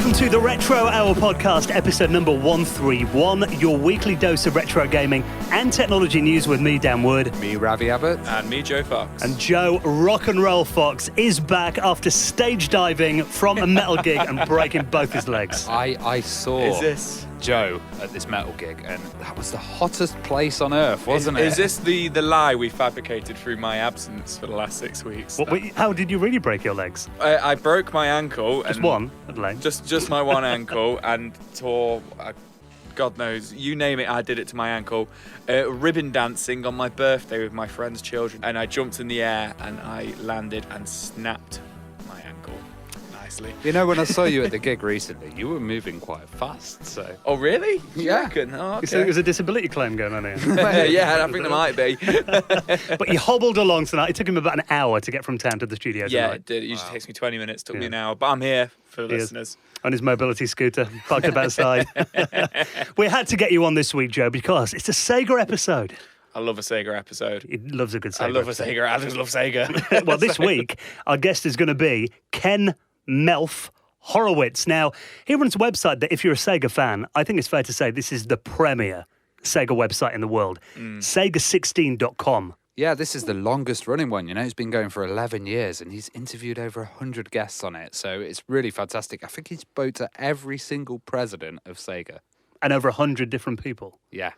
Welcome to the Retro Hour podcast, episode number 131, your weekly dose of retro gaming and technology news with me, Dan Wood. Me, Ravi Abbott. And me, Joe Fox. And Joe Rock and Roll Fox is back after stage diving from a metal gig and breaking both his legs. I saw Joe at this metal gig, and that was the hottest place on earth, wasn't it? Is this the lie we fabricated through my absence for the last 6 weeks? How did you really break your legs? I broke my ankle. Just one leg? Just my one ankle, and tore, God knows, you name it, I did it to my ankle. Ribbon dancing on my birthday with my friend's children, and I jumped in the air and I landed and snapped my ankle nicely. You know, when I saw you at the gig recently, you were moving quite fast, so... Oh, really? Yeah. You reckon? Oh, okay. You said there was a disability claim going on here? Yeah, I think there might be. But he hobbled along tonight. It took him about an hour to get from town to the studio tonight. Yeah, it did. It usually takes me 20 minutes, took me an hour, but I'm here for the listeners. On his mobility scooter, parked up outside. We had to get you on this week, Joe, because it's a Sega episode. I love a Sega episode. He loves a good Sega I love a Sega. I just love Sega. Well, this week, our guest is going to be Ken Horowitz. Now, he runs a website that, if you're a Sega fan, I think it's fair to say this is the premier Sega website in the world. Sega16.com. Yeah, this is the longest running one, you know. It's been going for 11 years, and he's interviewed over 100 guests on it, so it's really fantastic. I think he spoke to every single president of Sega. And over 100 different people. Yeah.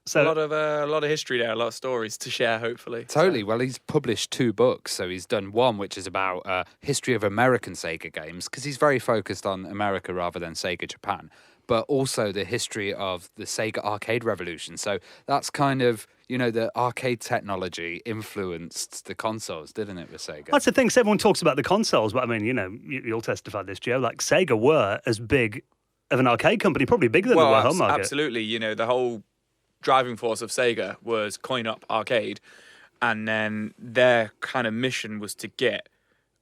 So a lot of history there, a lot of stories to share, hopefully. Totally. Well, he's published 2 books. So he's done one, which is about history of American Sega games, because he's very focused on America rather than Sega Japan, but also the history of the Sega arcade revolution. So that's kind of, you know, the arcade technology influenced the consoles, didn't it, with Sega? That's the thing. So everyone talks about the consoles, but I mean, you know, you'll testify this, Joe. Like, Sega were as big of an arcade company, probably bigger than the home market. Absolutely. You know, the whole driving force of Sega was coin up arcade, and then their kind of mission was to get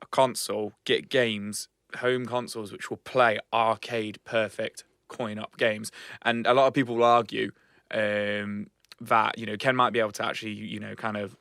a console, get games, home consoles which will play arcade perfect coin up games. And a lot of people will argue that, you know, Ken might be able to actually, you know, kind of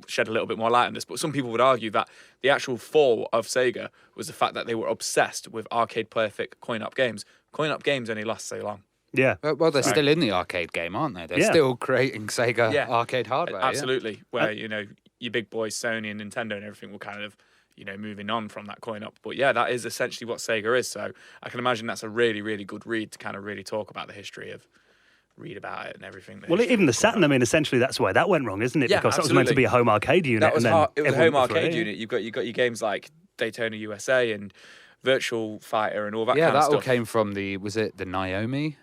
shed a little bit more light on this, but some people would argue that the actual fall of Sega was the fact that they were obsessed with arcade perfect coin up games. Coin up games only last so long. Yeah. Well, they're still in the arcade game, aren't they? They're still creating Sega arcade hardware. Absolutely. Where, you know, your big boys, Sony and Nintendo and everything will kind of, you know, moving on from that coin up. But yeah, that is essentially what Sega is. So I can imagine that's a really, really good read to kind of really talk about the history of, read about it and everything. Well, even the Saturn, I mean, essentially that's why that went wrong, isn't it? Yeah, because absolutely. that was meant to be a home arcade unit. It was a home arcade free. unit. You've got your games like Daytona USA and Virtual Fighter and all that kind of stuff. Yeah, that all came from was it the Naomi?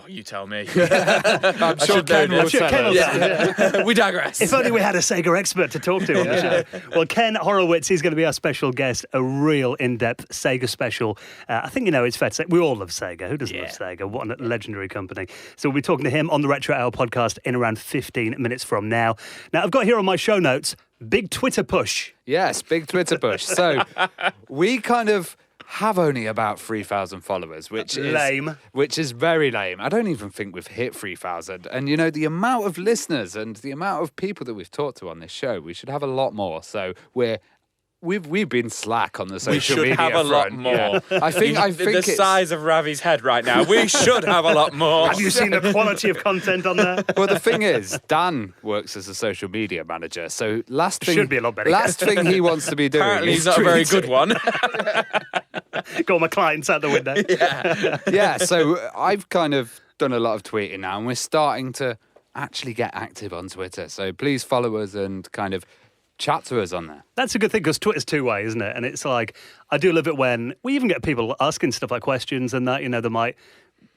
You tell me. I'm sure Ken will tell us. We digress. If only we had a Sega expert to talk to on the show. Well, Ken Horowitz is going to be our special guest, a real in-depth Sega special. I think, you know, it's fair to say we all love Sega. Who doesn't love Sega? What a legendary company. So we'll be talking to him on the Retro Hour podcast in around 15 minutes from now. Now, I've got here on my show notes, big Twitter push. Yes, big Twitter push. So we kind of have only about 3,000 followers, which is lame. Which is very lame. I don't even think we've hit 3,000. And, you know, the amount of listeners and the amount of people that we've talked to on this show, we should have a lot more. So we've been slack on the social media front. We should have a lot more. Yeah. I think the size of Ravi's head right now. We should have a lot more. Have you seen the quality of content on there? Well, the thing is, Dan works as a social media manager, so should be a lot better. Last thing he wants to be doing. Apparently, he's not a very good one. Got all my clients out the window. Yeah. So I've kind of done a lot of tweeting now, and we're starting to actually get active on Twitter. So please follow us and kind of chat to us on there. That's a good thing, because Twitter's two-way, isn't it? And it's like, I do love it when we even get people asking stuff like questions and that, you know, they might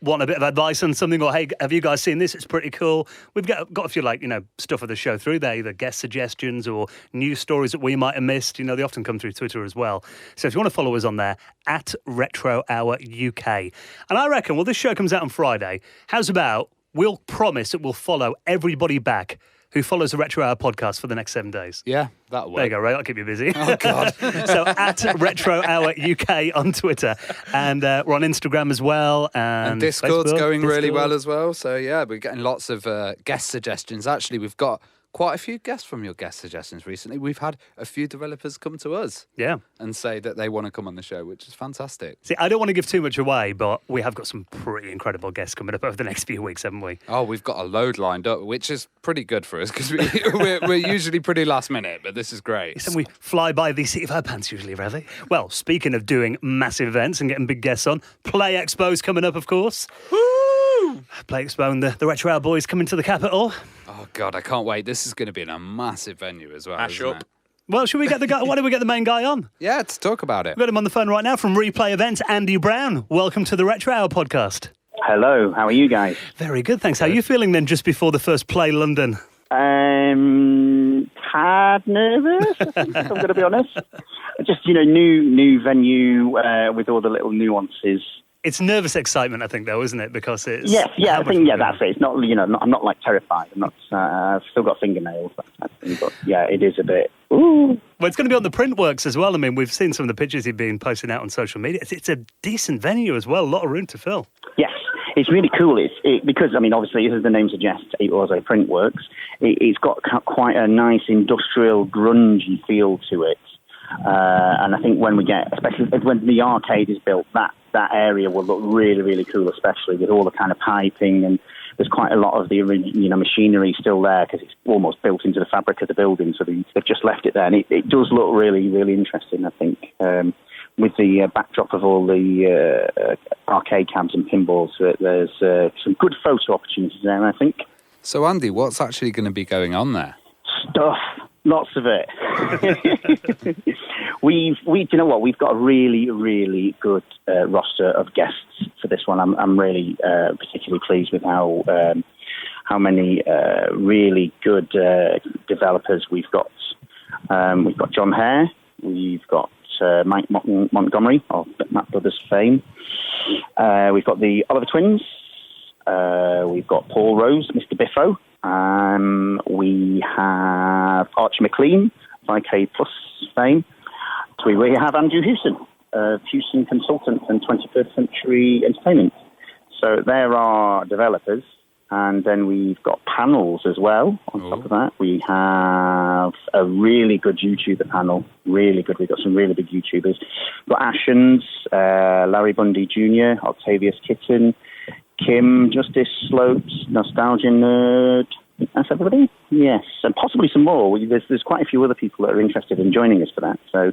want a bit of advice on something, or, hey, have you guys seen this? It's pretty cool. We've got a few, like, you know, stuff of the show through there, either guest suggestions or news stories that we might have missed. You know, they often come through Twitter as well. So if you want to follow us on there, at Retro Hour UK. And I reckon, well, this show comes out on Friday. How's about we'll promise that we'll follow everybody back who follows the Retro Hour podcast for the next 7 days. Yeah, that'll work. There you go, Ray. I'll keep you busy. Oh, God. So at Retro Hour UK on Twitter. And we're on Instagram as well. And Discord's Facebook, going really Discord. well as well. So, yeah, we're getting lots of guest suggestions. Actually, we've got quite a few guests from your guest suggestions recently. We've had a few developers come to us and say that they want to come on the show, which is fantastic. See, I don't want to give too much away, but we have got some pretty incredible guests coming up over the next few weeks, haven't we? Oh, we've got a load lined up, which is pretty good for us because we're usually pretty last minute, but this is great. And we fly by the seat of our pants usually, really. Well, speaking of doing massive events and getting big guests on, Play Expo's coming up, of course. Woo! Play Expo and the Retro Hour boys coming to the capital. Oh, God, I can't wait. This is going to be in a massive venue as well, Mash isn't up. it? Well, should we get the guy? Why don't we get the main guy on? Yeah, let's talk about it. We've got him on the phone right now from Replay Events, Andy Brown. Welcome to the Retro Hour podcast. Hello, how are you guys? Very good, thanks. How are you feeling then just before the first Play London? Tad nervous, I think, if I'm going to be honest. Just, new venue with all the little nuances. It's nervous excitement, I think, though, isn't it? Because it's... Yes, yeah, I think, that's it. It's not, I'm not like terrified. I'm not, I've still got fingernails, that type of thing, but yeah, it is a bit, ooh. Well, it's going to be on the Printworks as well. I mean, we've seen some of the pictures you've been posting out on social media. It's a decent venue as well, a lot of room to fill. Yes, it's really cool. Because, I mean, obviously, as the name suggests, it was a Printworks. It's got quite a nice industrial, grungy feel to it. And I think when we get, especially when the arcade is built, that area will look really, really cool, especially with all the kind of piping, and there's quite a lot of the machinery still there because it's almost built into the fabric of the building, so they've just left it there, and it does look really, really interesting, I think, with the backdrop of all the arcade cabs and pinballs. There's some good photo opportunities there, I think. So, Andy, what's actually going to be going on there? Stuff. Lots of it. We've got a really, really good roster of guests for this one. I'm really particularly pleased with how many really good developers we've got. We've got John Hare. We've got Mike Montgomery of Matt Brothers fame. We've got the Oliver Twins. We've got Paul Rose, Mr. Biffo. We have Archie McLean, IK Plus fame. We have Andrew Hewson, Hewson Consultants and 21st Century Entertainment. So there are developers, and then we've got panels as well. On top of that, we have a really good YouTuber panel. Really good. We've got some really big YouTubers. We've got Ashens, Larry Bundy Jr., Octavius Kitten, Kim, Justice Slopes, Nostalgia Nerd. That's everybody? Yes, and possibly some more. There's quite a few other people that are interested in joining us for that. So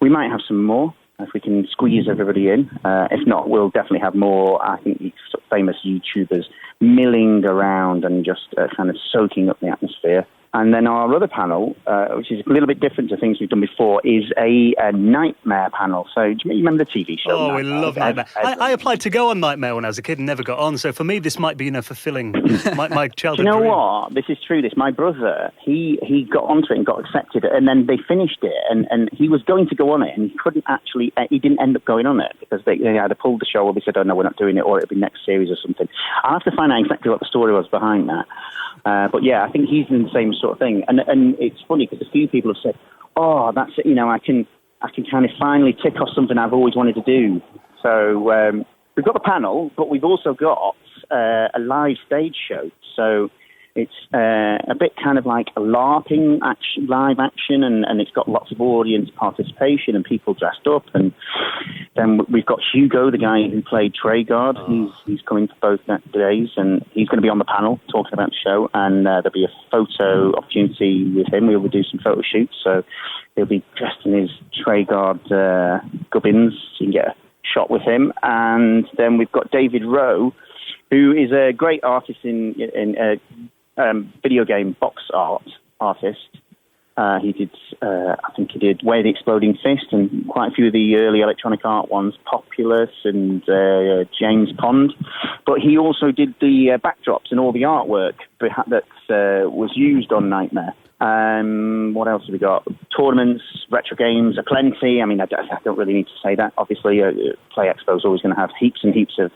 we might have some more if we can squeeze everybody in. If not, we'll definitely have more, I think, sort of famous YouTubers milling around and just kind of soaking up the atmosphere. And then our other panel, which is a little bit different to things we've done before, is a Nightmare panel. So do you remember the TV show? Oh, we love Nightmare. I applied to go on Nightmare when I was a kid and never got on. So for me, this might be fulfilling my childhood Do you know dream. what? This is true. My brother, he got onto it and got accepted, and then they finished it, and he was going to go on it, and he didn't end up going on it because they either pulled the show or they said, oh, no, we're not doing it, or it'll be next series or something. I'll have to find out exactly what the story was behind that. But yeah, I think he's in the same sort of thing. And it's funny because a few people have said, oh, that's it, I can kind of finally tick off something I've always wanted to do. So we've got the panel, but we've also got a live stage show. So it's a bit kind of like a LARPing live action, and it's got lots of audience participation and people dressed up. And then we've got Hugo, the guy who played Treyguard. He's coming for both days, and he's going to be on the panel talking about the show. And there'll be a photo opportunity with him. We'll do some photo shoots, so he'll be dressed in his Treyguard gubbins, so you can get a shot with him. And then we've got David Rowe, who is a great artist in video game box art artist. He did, I think he did Way of the Exploding Fist and quite a few of the early electronic art ones, Populous and James Pond. But he also did the backdrops and all the artwork that was used on Nightmare. What else have we got? Tournaments, retro games are plenty. I mean, I don't really need to say that. Obviously, Play Expo is always going to have heaps and heaps of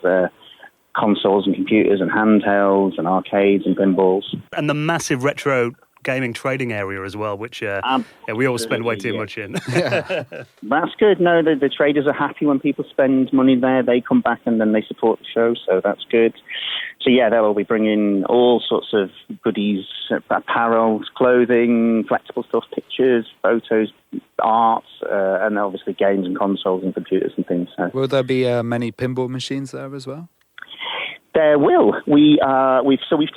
consoles and computers and handhelds and arcades and pinballs. And the massive retro gaming trading area as well, which we always spend way too much in. That's good. No, the traders are happy when people spend money there. They come back and then they support the show, so that's good. So yeah, they'll be bringing all sorts of goodies, apparel, clothing, flexible stuff, pictures, photos, art, and obviously games and consoles and computers and things. So. Will there be many pinball machines there as well? There will. We've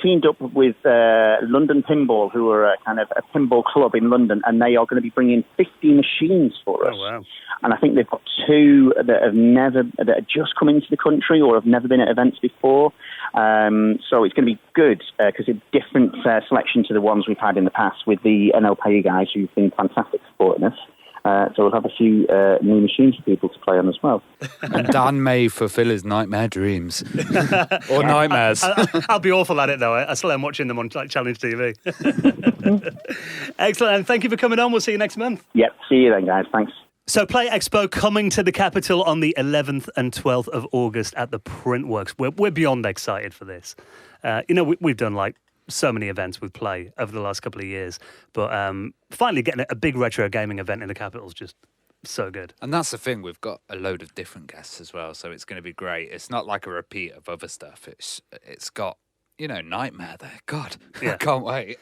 teamed up with London Pinball, who are a kind of a pinball club in London, and they are going to be bringing 50 machines for us. Oh, wow. And I think they've got 2 that have just come into the country or have never been at events before. So it's going to be good because it's a different selection to the ones we've had in the past with the NLP guys who've been fantastic supporting us. So we'll have a few new machines for people to play on as well. And Dan may fulfill his nightmare dreams. Or nightmares. I'll be awful at it, though. I still am watching them on Challenge TV. Excellent. And thank you for coming on. We'll see you next month. Yep. See you then, guys. Thanks. So Play Expo coming to the capital on the 11th and 12th of August at the Printworks. We're beyond excited for this. We've done like so many events with Play over the last couple of years, but finally getting a big retro gaming event in the capital is just so good. And that's the thing, we've got a load of different guests as well, so it's going to be great. It's not like a repeat of other stuff. It's got, Nightmare there. God, yeah. I can't wait.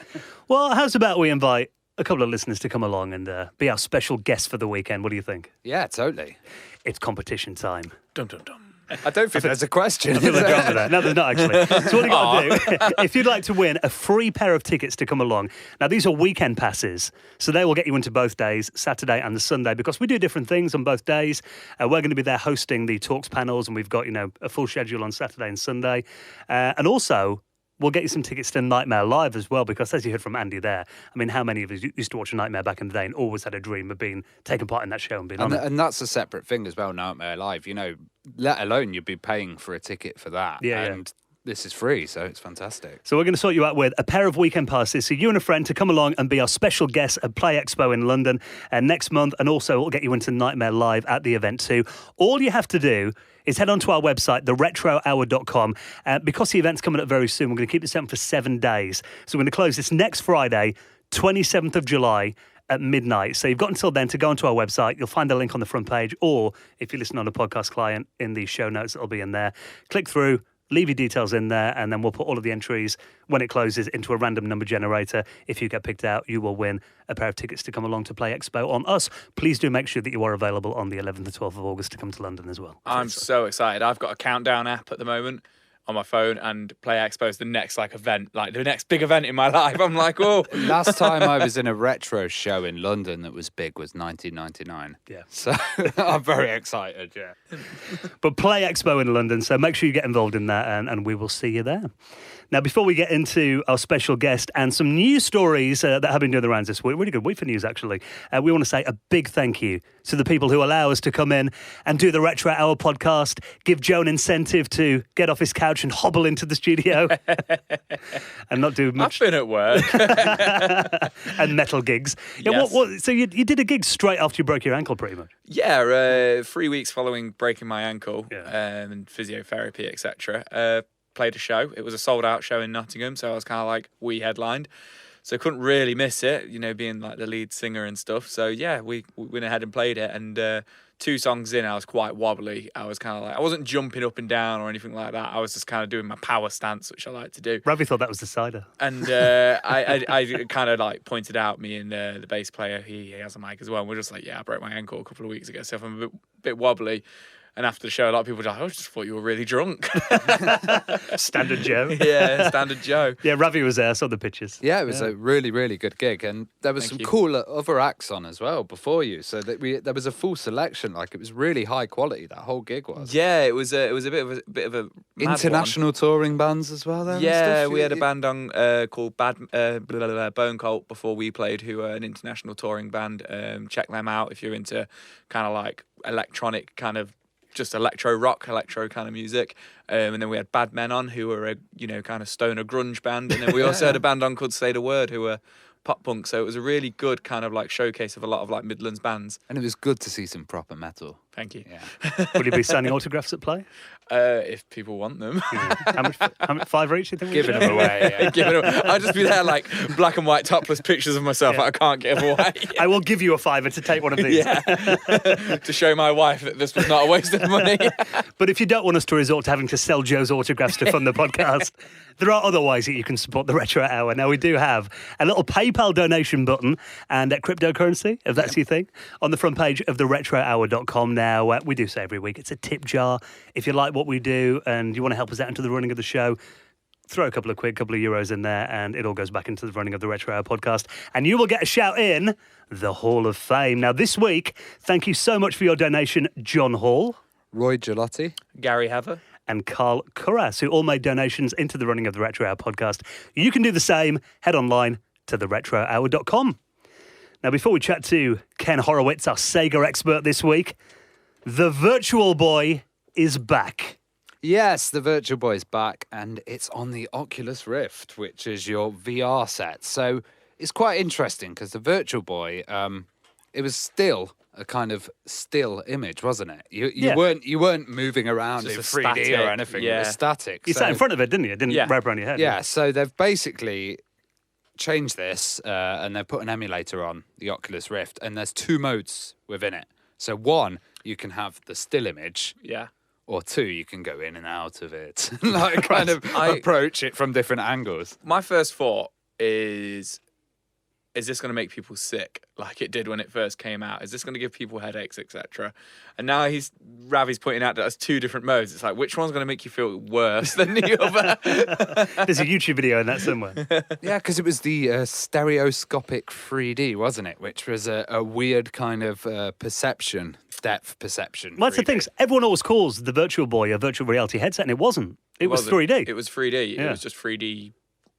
Well, how's about we invite a couple of listeners to come along and be our special guest for the weekend? What do you think? Yeah, totally. It's competition time. Dum, dum, dum. I don't think there's a question. No, there's not actually. So what you got to do, if you'd like to win a free pair of tickets to come along, now these are weekend passes, so they will get you into both days, Saturday and the Sunday, because we do different things on both days. We're going to be there hosting the talks panels, and we've got a full schedule on Saturday and Sunday, and also we'll get you some tickets to Nightmare Live as well, because as you heard from Andy there, I mean, how many of us used to watch a Nightmare back in the day and always had a dream of taking part in that show and being on it? And that's a separate thing as well, Nightmare Live. Let alone you'd be paying for a ticket for that. And this is free, so it's fantastic. So we're going to sort you out with a pair of weekend passes, so you and a friend to come along and be our special guest at Play Expo in London next month, and also we'll get you into Nightmare Live at the event too. All you have to do is head on to our website, theretrohour.com. Because the event's coming up very soon, we're going to keep this open for 7 days. So we're going to close this next Friday, 27th of July, at midnight. So you've got until then to go onto our website. You'll find the link on the front page, or if you listen on a podcast client, in the show notes, it'll be in there. Click through, leave your details in there, and then we'll put all of the entries when it closes into a random number generator. If you get picked out, you will win a pair of tickets to come along to Play Expo on us. Please do make sure that you are available on the 11th and 12th of August to come to London as well. I'm so excited. I've got a countdown app at the moment on my phone, and Play Expo is the next event, the next big event in my life. I'm like, whoa. Last time I was in a retro show in London that was big was 1999. Yeah. So I'm very excited, yeah. But Play Expo in London, so make sure you get involved in that, and we will see you there. Now, before we get into our special guest and some news stories that have been doing the rounds this week, really good week for news, actually, we want to say a big thank you to the people who allow us to come in and do the Retro Hour podcast, give Joe an incentive to get off his couch and hobble into the studio and not do much. I've been at work. And metal gigs. Yeah, Yes. So you did a gig straight after you broke your ankle, pretty much? Yeah, 3 weeks following breaking my ankle and physiotherapy, etc. Played a show. It was a sold-out show in Nottingham, so I was kind of like, we headlined. So couldn't really miss it, being like the lead singer and stuff. So yeah, we went ahead and played it, and 2 songs in, I was quite wobbly. I was kind of like, I wasn't jumping up and down or anything like that. I was just kind of doing my power stance, which I like to do. Ravi thought that was the cider. And I kind of like pointed out, me and the bass player, he has a mic as well, and we're just like, yeah, I broke my ankle a couple of weeks ago, so I'm a bit wobbly. And after the show, a lot of people were like, I just thought you were really drunk. Standard Joe. Yeah, standard Joe. Yeah, Ravi was there. I saw the pictures. Yeah, it was a really, really good gig. And there was some cool other acts on as well before you. So that there was a full selection. Like, it was really high quality, that whole gig was. Yeah, it was a bit of a international touring bands as well there. Yeah, we had a band on called Bone Cult before we played, who are an international touring band. Check them out if you're into kind of like electronic kind of just electro rock, electro kind of music. And then we had Bad Men on, who were a kind of stoner grunge band. And then we also had a band on called Say the Word, who were pop punk. So it was a really good kind of like showcase of a lot of like Midlands bands. And it was good to see some proper metal. Thank you. Yeah. Will you be signing autographs at play? If people want them. How much? $5 each? You think? Giving them away. Yeah. Give it away. I'll just be there like black and white topless pictures of myself that I can't give away. I will give you a $5 to take one of these. Yeah. To show my wife that this was not a waste of money. But if you don't want us to resort to having to sell Joe's autographs to fund the podcast, there are other ways that you can support the Retro Hour. Now, we do have a little PayPal donation button and cryptocurrency, if that's your thing, on the front page of the retrohour.com. Now, we do say every week it's a tip jar. If you like what we do and you want to help us out into the running of the show, throw a couple of quid, couple of euros in there, and it all goes back into the running of the Retro Hour podcast. And you will get a shout in the Hall of Fame. Now, this week, thank you so much for your donation, John Hall, Roy Gelati, Gary Haver, and Carl Curras, who all made donations into the running of the Retro Hour podcast. You can do the same. Head online to theretrohour.com. Now, before we chat to Ken Horowitz, our Sega expert this week, the Virtual Boy is back. Yes, the Virtual Boy is back, and it's on the Oculus Rift, which is your VR set. So it's quite interesting because the Virtual Boy, it was still a kind of still image, wasn't it? You weren't moving around in Just 3D static, or anything. It was static. You sat in front of it, didn't you? It didn't wrap around your head. Yeah, so they've basically changed this, and they've put an emulator on the Oculus Rift, and there's 2 modes within it. So 1, you can have the still image. Yeah. Or 2, you can go in and out of it, like kind of approach it from different angles. My first thought is this going to make people sick like it did when it first came out? Is this going to give people headaches, etc.? And now Ravi's pointing out that there's 2 different modes. It's like, which one's going to make you feel worse than the other? There's a YouTube video in that somewhere. Yeah, because it was the stereoscopic 3D, wasn't it? Which was a weird kind of depth perception. Well, that's the thing. Everyone always calls the Virtual Boy a virtual reality headset, and it wasn't. It was 3D. It was 3D. Yeah. It was just 3D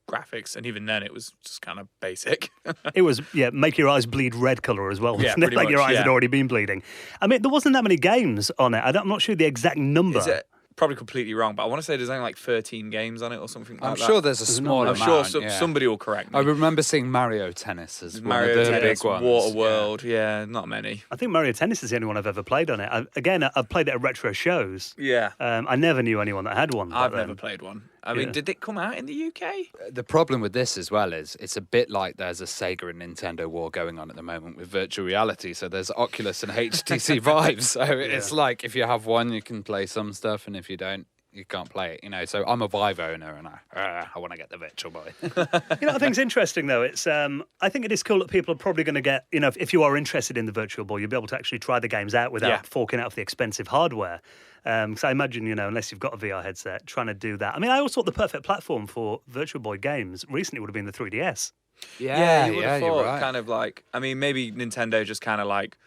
graphics, and even then it was just kind of basic. It was, make your eyes bleed red colour as well. Yeah, Wasn't it? pretty Like your much, eyes had already been bleeding. I mean, there wasn't that many games on it. I'm not sure the exact number. Is it? Probably completely wrong, but I want to say there's only like 13 games on it or something like that. I'm sure there's a small I'm amount. sure somebody will correct me. I remember seeing Mario Tennis as Mario one of the Tennis, big ones. Water World, not many. I think Mario Tennis is the only one I've ever played on it. I've played it at retro shows. Yeah. I never knew anyone that had one. I've never played one. I mean, did it come out in the UK? The problem with this as well is it's a bit like there's a Sega and Nintendo war going on at the moment with virtual reality. So there's Oculus and HTC Vive. So it's like if you have one, you can play some stuff, and if you don't, you can't play it, So I'm a Vive owner, and I want to get the Virtual Boy. I think it's interesting though. It's I think it is cool that people are probably going to get. If you are interested in the Virtual Boy, you'll be able to actually try the games out without forking out for the expensive hardware. Because I imagine, unless you've got a VR headset, trying to do that. I mean, I always thought the perfect platform for Virtual Boy games recently would have been the 3DS. Yeah, you would have thought you're right. kind of like, I mean, maybe Nintendo just kind of like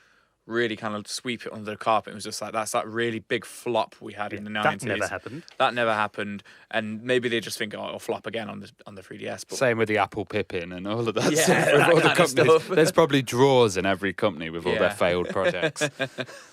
really kind of sweep it under the carpet. It was just like, that's that really big flop we had in the 90s. That never happened. That never happened. And maybe they just think, it'll flop again on the 3DS. But Same with the Apple Pippin and all of that Yeah, stuff. that With all the kind of companies. stuff. There's probably drawers in every company with all their failed projects.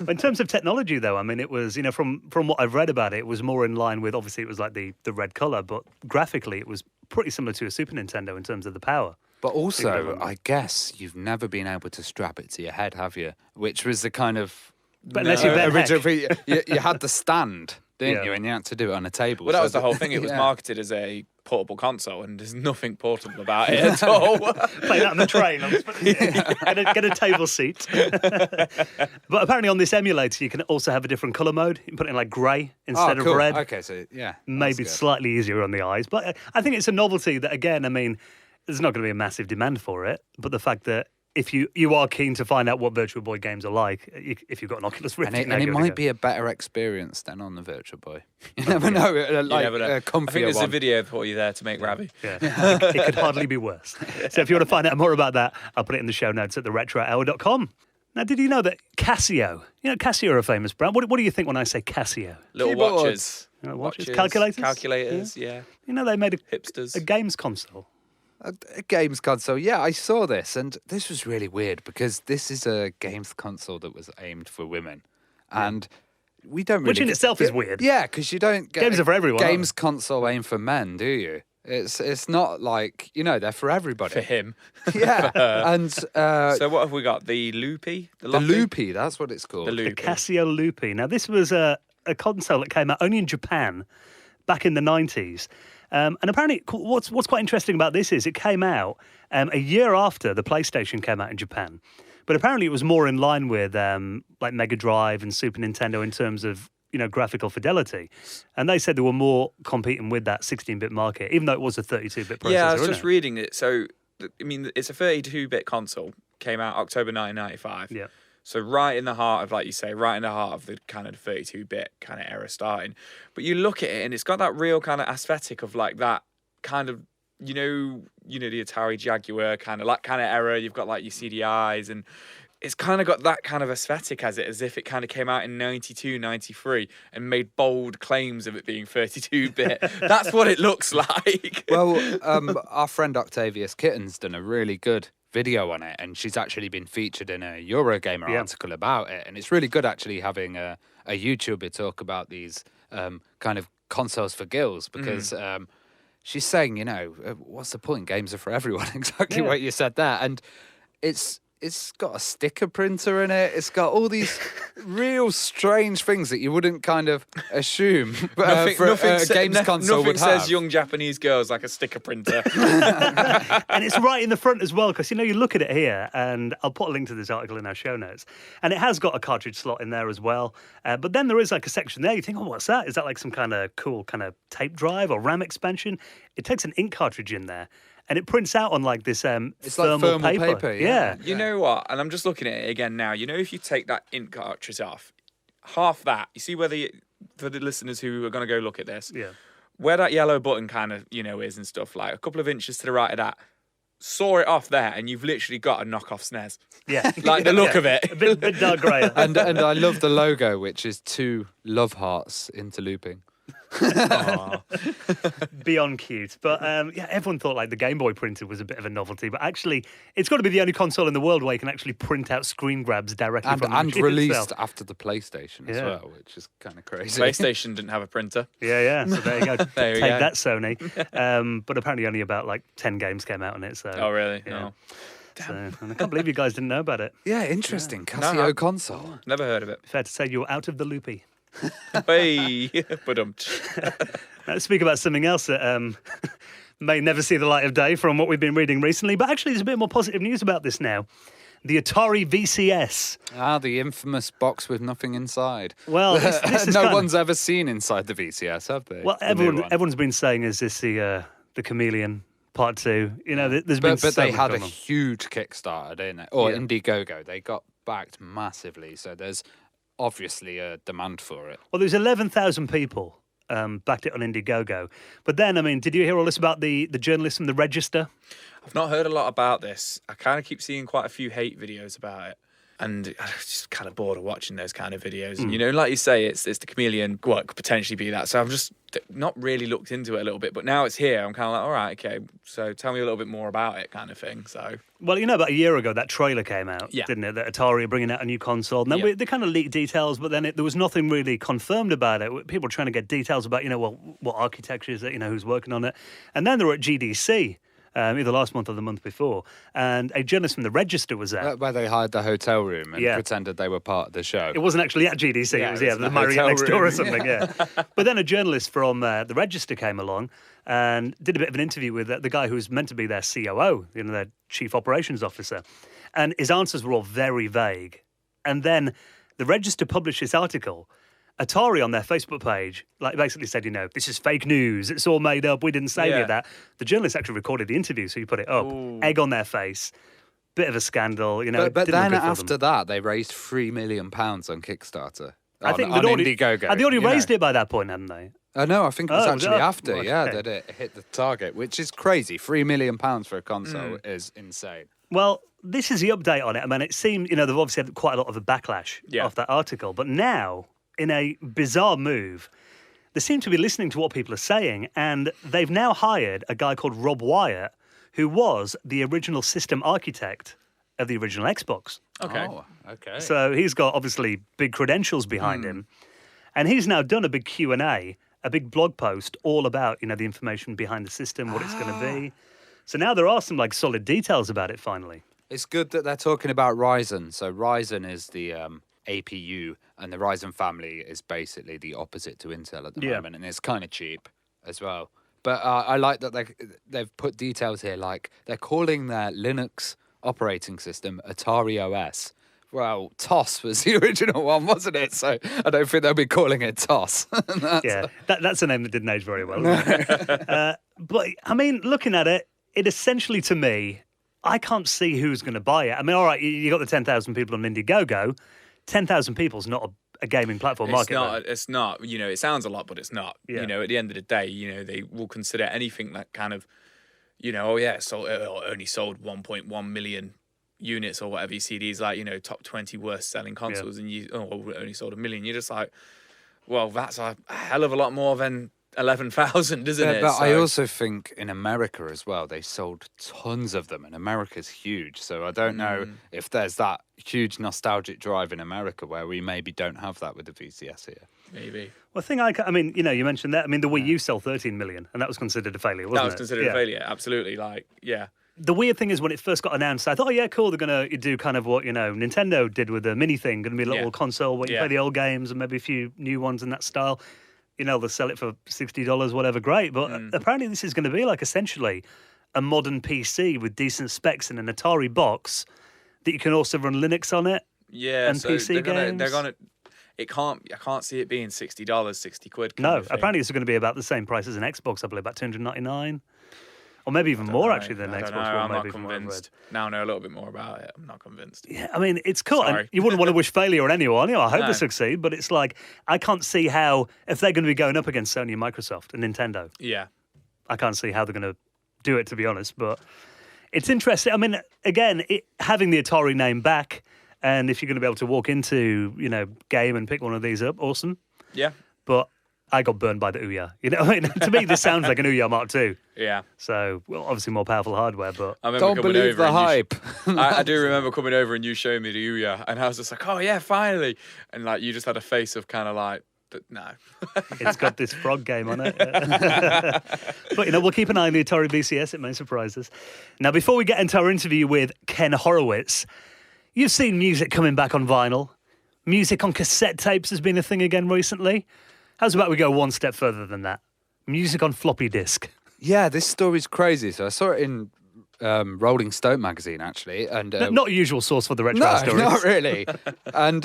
In terms of technology, though, I mean, it was, from what I've read about it, it was more in line with, obviously, it was like the red colour, but graphically, it was pretty similar to a Super Nintendo in terms of the power. But also, I guess you've never been able to strap it to your head, have you? Which was the kind of... But unless you bet heck. originally, you had the stand, didn't Yeah. you? And you had to do it on a table. Well, that So was the whole thing. It was yeah. marketed as a portable console, and there's nothing portable about it at all. Play that on the train. Get a table seat. But apparently on this emulator, you can also have a different colour mode. You can put it in like grey instead cool. of red. Okay, so yeah. Maybe that's good. slightly easier on the eyes. But I think it's a novelty that, again, I mean, there's not going to be a massive demand for it. But the fact that if you are keen to find out what Virtual Boy games are like, if you've got an Oculus Rift, And it might be a better experience than on the Virtual Boy. You never know. Like You never know. a I comfier think there's a one. video for you there to make Ravi. Yeah. It could hardly be worse. So if you want to find out more about that, I'll put it in the show notes at theretrohour.com. Now, did you know that Casio, Casio are a famous brand. What do you think when I say Casio? Little Keyboards. watches. Watches? Calculators? Calculators, yeah. They made Hipsters. a games console. A games console. Yeah, I saw this, and this was really weird because this is a games console that was aimed for women, and we don't really. Which in itself is weird. Yeah, because you don't get Games are for everyone, aren't Games console aimed for men, do you? It's not like, they're for everybody. For him. Yeah. And so what have we got? The Loopy? the Loopy, that's what it's called. The The Loopy. Casio Loopy. Now, this was a console that came out only in Japan back in the 90s. And apparently, what's quite interesting about this is it came out a year after the PlayStation came out in Japan. But apparently, it was more in line with like Mega Drive and Super Nintendo in terms of graphical fidelity. And they said they were more competing with that 16-bit market, even though it was a 32-bit processor. Yeah, I was just reading it. So, I mean, it's a 32-bit console. Came out October 1995. Yeah. So right in the heart of, like you say, right in the heart of the kind of 32-bit kind of era starting. But you look at it and it's got that real kind of aesthetic of like that kind of, the Atari Jaguar kind of era. You've got like your CDIs and it's kind of got that kind of aesthetic as if it kind of came out in 92, 93 and made bold claims of it being 32-bit. That's what it looks like. Well, our friend Octavius Kitten's done a really good video on it, and she's actually been featured in a Eurogamer article about it, and it's really good actually having a YouTuber talk about these kind of consoles for girls, because she's saying, what's the point? Games are for everyone. Exactly what you said there. And it's got a sticker printer in it. It's got all these real strange things that you wouldn't kind of assume for a games console would have. Nothing says young Japanese girls like a sticker printer. And it's right in the front as well, because, you look at it here, and I'll put a link to this article in our show notes, and it has got a cartridge slot in there as well. But then there is like a section there. You think, what's that? Is that like some kind of cool kind of tape drive or RAM expansion? It takes an ink cartridge in there. And it prints out on like this it's like thermal paper. Yeah. You know what? And I'm just looking at it again now. If you take that ink cartridge off, half that, you see for the listeners who are going to go look at this, where that yellow button kind of, is and stuff, like a couple of inches to the right of that, saw it off there and you've literally got a knockoff SNES. Yeah. Like the look of it. A bit dark grey. And I love the logo, which is 2 love hearts interlooping. Beyond cute. But everyone thought like the Game Boy printer was a bit of a novelty, but actually it's got to be the only console in the world where you can actually print out screen grabs directly from the machine released itself. After the PlayStation as well, which is kind of crazy. PlayStation didn't have a printer. Yeah. So there you go. There you Take go. that, Sony. But apparently only about like 10 games came out on it. So Oh, really? Yeah. No. So, and I can't believe you guys didn't know about it. Yeah, interesting. Casio No. console. Never heard of it. Fair to say you were out of the loopy. Hey, but Let's speak about something else that may never see the light of day from what we've been reading recently, but actually there's a bit more positive news about this now. The Atari VCS. The infamous box with nothing inside. Well, this is no one's ever seen inside the VCS, have they? Well, everyone's been saying, is this the Chameleon Part 2? There's been but so they much had a going on. huge Kickstarter, didn't they? Or Yeah. Indiegogo. They got backed massively, so there's obviously a demand for it. Well, there's 11,000 people backed it on Indiegogo. But then, did you hear all this about the journalist from the Register? I've not heard a lot about this. I kind of keep seeing quite a few hate videos about it. And I'm just kind of bored of watching those kind of videos. And, like you say, it's the Chameleon, what could potentially be that. So I've just not really looked into it a little bit. But now it's here. I'm kind of like, all right, okay. So tell me a little bit more about it kind of thing. So, well, about a year ago, that trailer came out, didn't it? That Atari are bringing out a new console. And then they kind of leaked details, but then there was nothing really confirmed about it. People were trying to get details about, what architecture is it, who's working on it. And then they were at GDC. Either last month or the month before, and a journalist from the Register was there. Where they hired the hotel room and pretended they were part of the show. It wasn't actually at GDC, it was the Marriott hotel next door room. or something, But then a journalist from the Register came along and did a bit of an interview with the guy who was meant to be their COO, their Chief Operations Officer, and his answers were all very vague. And then the Register published this article. Atari on their Facebook page basically said, this is fake news. It's all made up. We didn't say any of that. The journalist actually recorded the interview, so he put it up. Ooh. Egg on their face. Bit of a scandal, But then after that, they raised £3 million on Kickstarter. I think on they'd already, Indiegogo. Had they already raised it by that point, hadn't they? No, I think it was was it actually up? after, Right, okay. that it hit the target, which is crazy. £3 million for a console is insane. Well, this is the update on it. It seemed, they've obviously had quite a lot of a backlash off that article. But now, in a bizarre move, they seem to be listening to what people are saying, and they've now hired a guy called Rob Wyatt, who was the original system architect of the original Xbox. okay. Oh, okay. So he's got, obviously, big credentials behind him. And he's now done a big Q&A a big blog post all about, the information behind the system, what it's going to be. So now there are some like solid details about it finally. It's good that they're talking about Ryzen. So Ryzen is the APU, and the Ryzen family is basically the opposite to Intel at the moment, and it's kind of cheap as well. But I like that they've put details here, like they're calling their Linux operating system Atari OS. Well, TOS was the original one, wasn't it? So I don't think they'll be calling it TOS. That's a name that didn't age very well. But I mean, looking at it essentially, to me, I can't see who's going to buy it. I mean, all right, you got the 10,000 people on Indiegogo. 10,000 people is not a gaming platform market. It's not. It sounds a lot, but it's not. Yeah. At the end of the day, they will consider anything that kind of, it only sold 1.1 million units or whatever. You see these like, top 20 worst selling consoles, and it only sold 1 million. You're just like, well, that's a hell of a lot more than 11,000, isn't it? But I also think in America as well, they sold tons of them, and America's huge. So I don't know if there's that huge nostalgic drive in America where we maybe don't have that with the VCS here. Maybe. Well, I mean, you mentioned that. I mean, the Wii U sold 13 million, and that was considered a failure, wasn't it? That was considered a failure, absolutely. The weird thing is when it first got announced, I thought, cool, they're going to do kind of what, Nintendo did with the mini thing, going to be a little console where you play the old games and maybe a few new ones in that style. They'll sell it for $60, whatever, great. But apparently this is going to be like essentially a modern PC with decent specs and an Atari box that you can also run Linux on it. Yeah, and so PC games. they're gonna. I can't see it being $60, 60 quid. No, apparently it's going to be about the same price as an Xbox, I believe, about $299. Or maybe even more, actually, than an Xbox One. I'm not convinced. Now I know a little bit more about it. I'm not convinced. Yeah, I mean, it's cool. Sorry. And you wouldn't want to wish failure on anyone. I hope they succeed. But it's like, I can't see how, if they're going to be going up against Sony and Microsoft and Nintendo, I can't see how they're going to do it, to be honest. But it's interesting. I mean, again, having the Atari name back, and if you're going to be able to walk into, game and pick one of these up, awesome. Yeah. But I got burned by the Ouya. To me, this sounds like an Ouya Mark II. Yeah. So, obviously more powerful hardware, but... Don't believe the hype. I do remember coming over and you showing me the Ouya, and I was just like, oh, yeah, finally. And, you just had a face of kind of like, no. It's got this frog game on it. But, we'll keep an eye on the Atari VCS. It may surprise us. Now, before we get into our interview with Ken Horowitz, you've seen music coming back on vinyl. Music on cassette tapes has been a thing again recently. How's about we go one step further than that? Music on floppy disk. Yeah, this story's crazy. So I saw it in Rolling Stone magazine, actually. And not a usual source for the retro stories. No, not really. And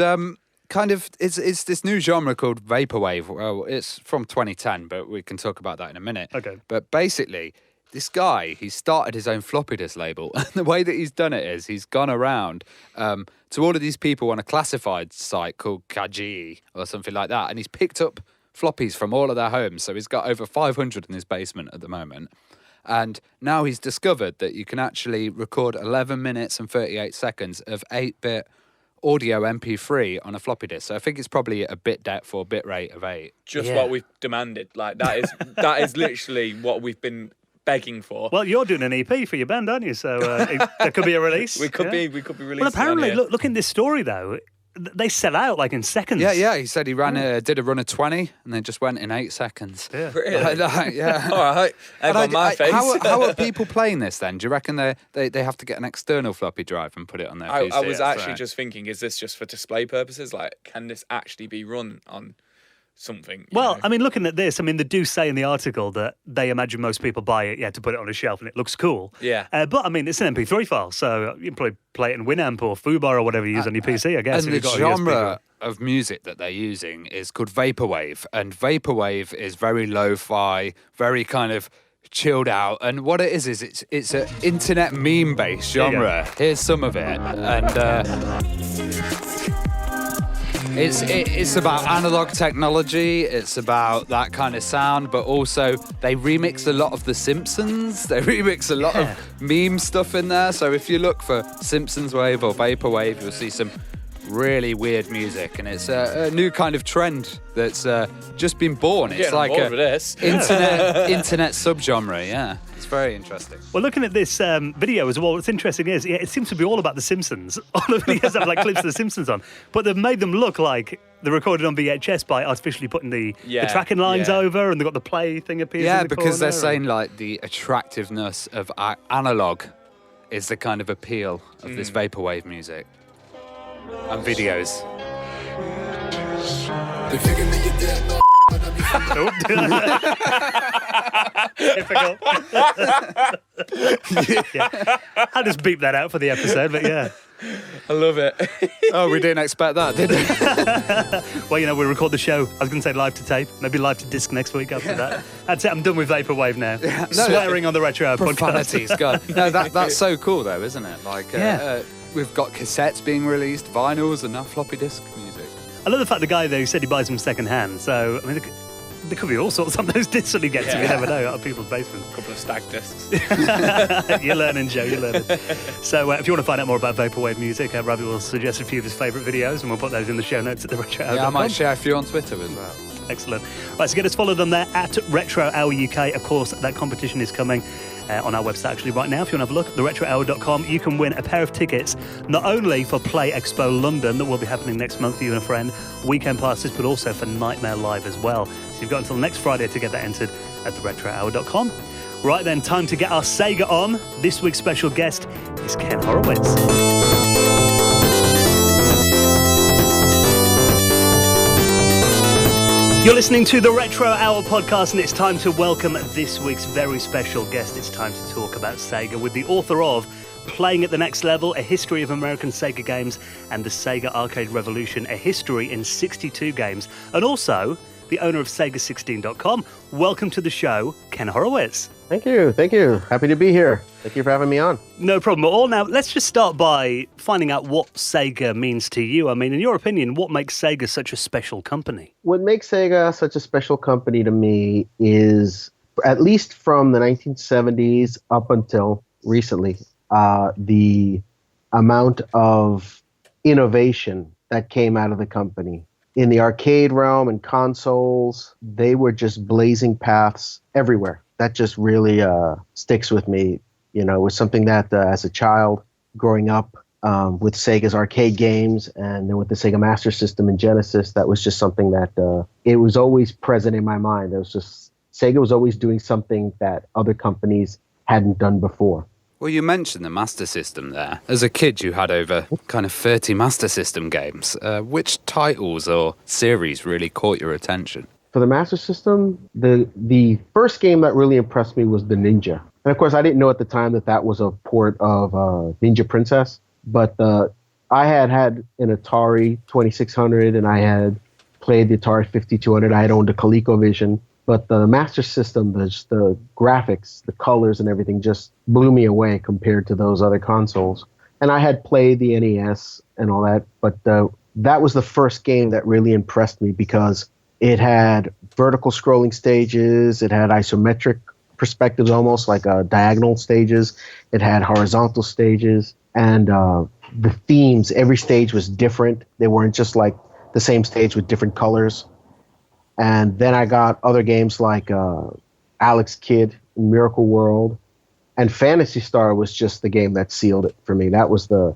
kind of, it's this new genre called Vaporwave. Well, it's from 2010, but we can talk about that in a minute. Okay. But basically, this guy, he started his own floppy disk label. And the way that he's done it is he's gone around to all of these people on a classified site called Kaji or something like that. And he's picked up floppies from all of their homes. So he's got over 500 in his basement at the moment. And now he's discovered that you can actually record 11 minutes and 38 seconds of 8-bit audio MP3 on a floppy disk. So I think it's probably a bit depth for bit rate of 8. Just what we've demanded. Like that is literally what we've been begging for. Well, you're doing an EP for your band, aren't you? So there could be a release. we could be releasing. Well, apparently, look in this story though. They sell out like in seconds. Yeah. He said he did a run of 20 and then just went in 8 seconds. Yeah. Really? Yeah. All right. On my face. How are people playing this then? Do you reckon they have to get an external floppy drive and put it on their PC? I was actually just thinking, is this just for display purposes? Like, can this actually be run on something? Well, I mean, looking at this, they do say in the article that they imagine most people buy it, to put it on a shelf and it looks cool. Yeah. But, it's an MP3 file, so you can probably play it in Winamp or Foobar or whatever you use on your PC, I guess. And the genre of music that they're using is called Vaporwave. And Vaporwave is very lo-fi, very kind of chilled out. And what it is it's an internet meme-based genre. Here's some of it. And... It's about analog technology, it's about that kind of sound, but also they remix a lot of The Simpsons, they remix a lot of meme stuff in there. So if you look for Simpsons Wave or Vaporwave, you'll see some really weird music, and it's a new kind of trend that's just been born. It's like a internet subgenre. Yeah, it's very interesting. Well, looking at this video as well, what's interesting is it seems to be all about The Simpsons. All the videos have like clips of The Simpsons on, but they've made them look like they're recorded on VHS by artificially putting the tracking lines over, and they've got the play thing appears. Yeah, in the because they're corner. saying like the attractiveness of analog is the kind of appeal of this vaporwave music and videos. Typical. Yeah. I'll just beep that out for the episode, but yeah. I love it. Oh, we didn't expect that, did we? Well, you know, we record the show. I was going to say live to tape, maybe live to disc next week after that. That's it. I'm done with Vaporwave now. Swearing on the Retro Hour podcast. Profanity's gone. No, that's so cool though, isn't it? Like, we've got cassettes being released, vinyls, and now floppy disk music. I love the fact the guy though said he buys them second hand. So I mean, there could be all sorts of those discs that he gets. You never know, out of people's basements. A couple of stag discs. You're learning, Joe. You're learning. So if you want to find out more about Vaporwave music, Ravi will suggest a few of his favourite videos, and we'll put those in the show notes at the Retro Hour. Yeah, I might share a few on Twitter as well. Excellent. Right, so get us followed on there at Retro Hour UK. Of course, that competition is coming on our website actually right now. If you want to have a look at theretrohour.com, you can win a pair of tickets, not only for Play Expo London, that will be happening next month for you and a friend, weekend passes, but also for Nightmare Live as well. So you've got until next Friday to get that entered at theretrohour.com. Right then, time to get our Sega on. This week's special guest is Ken Horowitz. You're listening to the Retro Hour podcast, and it's time to welcome this week's very special guest. It's time to talk about Sega with the author of Playing at the Next Level, A History of American Sega Games, and the Sega Arcade Revolution, A History in 62 Games, and also the owner of Sega16.com. Welcome to the show, Ken Horowitz. Thank you. Happy to be here. Thank you for having me on. No problem at all. Now, let's just start by finding out what Sega means to you. I mean, in your opinion, what makes Sega such a special company? What makes Sega such a special company to me is, at least from the 1970s up until recently, the amount of innovation that came out of the company. In the arcade realm and consoles, they were just blazing paths everywhere. That just really sticks with me. You know, it was something that as a child growing up with Sega's arcade games and then with the Sega Master System and Genesis, that was just something that it was always present in my mind. It was just, Sega was always doing something that other companies hadn't done before. Well, you mentioned the Master System there. As a kid, you had over kind of 30 Master System games. Which titles or series really caught your attention? For the Master System, the first game that really impressed me was the Ninja. And of course, I didn't know at the time that that was a port of Ninja Princess. But I had an Atari 2600, and I had played the Atari 5200. I had owned a ColecoVision. But the Master System, the graphics, the colors and everything just blew me away compared to those other consoles. And I had played the NES and all that, but that was the first game that really impressed me because it had vertical scrolling stages, it had isometric perspectives, almost like diagonal stages, it had horizontal stages, and the themes, every stage was different. They weren't just like the same stage with different colors. And then I got other games like Alex Kidd, Miracle World, and Phantasy Star was just the game that sealed it for me. That was the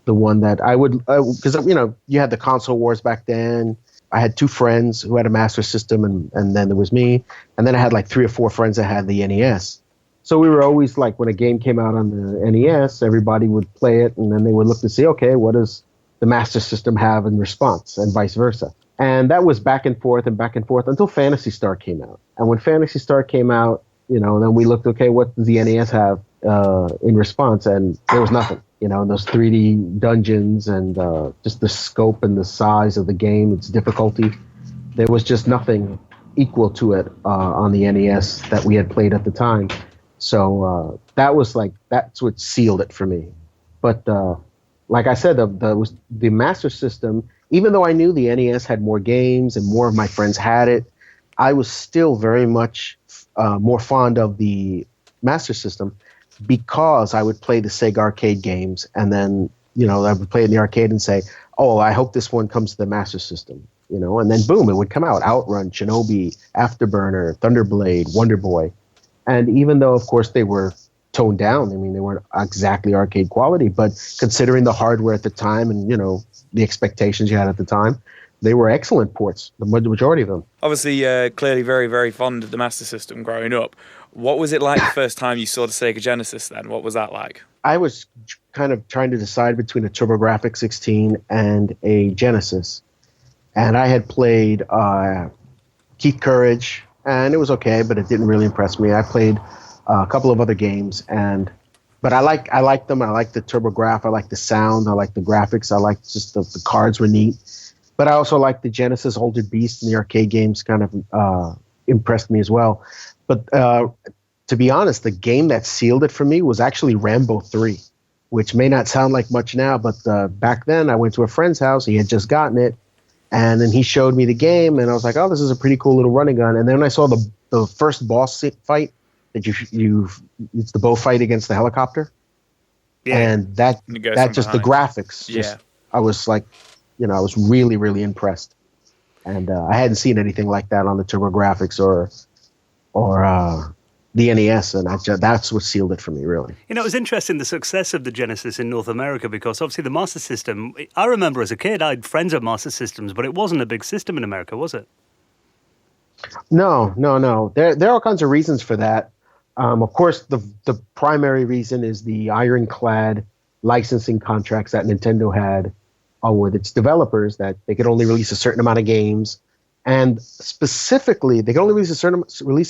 one that I would, because you know, you had the console wars back then. I had two friends who had a Master System, and then there was me, and then I had like 3 or 4 friends that had the NES. So we were always like, when a game came out on the NES, everybody would play it, and then they would look to see, okay, what does the Master System have in response, and vice versa. And that was back and forth until Phantasy Star came out. And when Phantasy Star came out, you know, then we looked, okay, what does the NES have in response? And there was nothing, you know, and those 3D dungeons and just the scope and the size of the game, its difficulty. There was just nothing equal to it on the NES that we had played at the time. So that's what sealed it for me. But like I said, the Master System, even though I knew the NES had more games and more of my friends had it, I was still very much more fond of the Master System because I would play the Sega arcade games, and then, you know, I would play in the arcade and say, oh, I hope this one comes to the Master System, you know, and then boom, it would come out. Outrun, Shinobi, Afterburner, Thunderblade, Wonder Boy. And even though, of course, they were toned down, I mean, they weren't exactly arcade quality, but considering the hardware at the time and, you know, the expectations you had at the time, they were excellent ports, the majority of them. Obviously, clearly very, very fond of the Master System growing up. What was it like the first time you saw the Sega Genesis then? What was that like? I was kind of trying to decide between a TurboGrafx 16 and a Genesis. And I had played Keith Courage, and it was okay, but it didn't really impress me. I played a couple of other games, but I liked them. I liked the TurboGrafx. I liked the sound. I liked the graphics. I liked just the cards were neat. But I also liked the Genesis Altered Beast, and the arcade games kind of impressed me as well. But to be honest, the game that sealed it for me was actually Rambo 3, which may not sound like much now, but back then I went to a friend's house. He had just gotten it, and then he showed me the game, and I was like, oh, this is a pretty cool little running gun. And then when I saw the first boss fight, that it's the bow fight against the helicopter, and that just the graphics, I was like, you know, I was really, really impressed, and I hadn't seen anything like that on the TurboGrafx or the NES, and that's what sealed it for me, really. You know, it was interesting, the success of the Genesis in North America, because obviously the Master System, I remember as a kid, I had friends at Master Systems, but it wasn't a big system in America, was it? No. There are all kinds of reasons for that. Of course, the primary reason is the ironclad licensing contracts that Nintendo had with its developers, that they could only release a certain amount of games. And specifically, they could only release a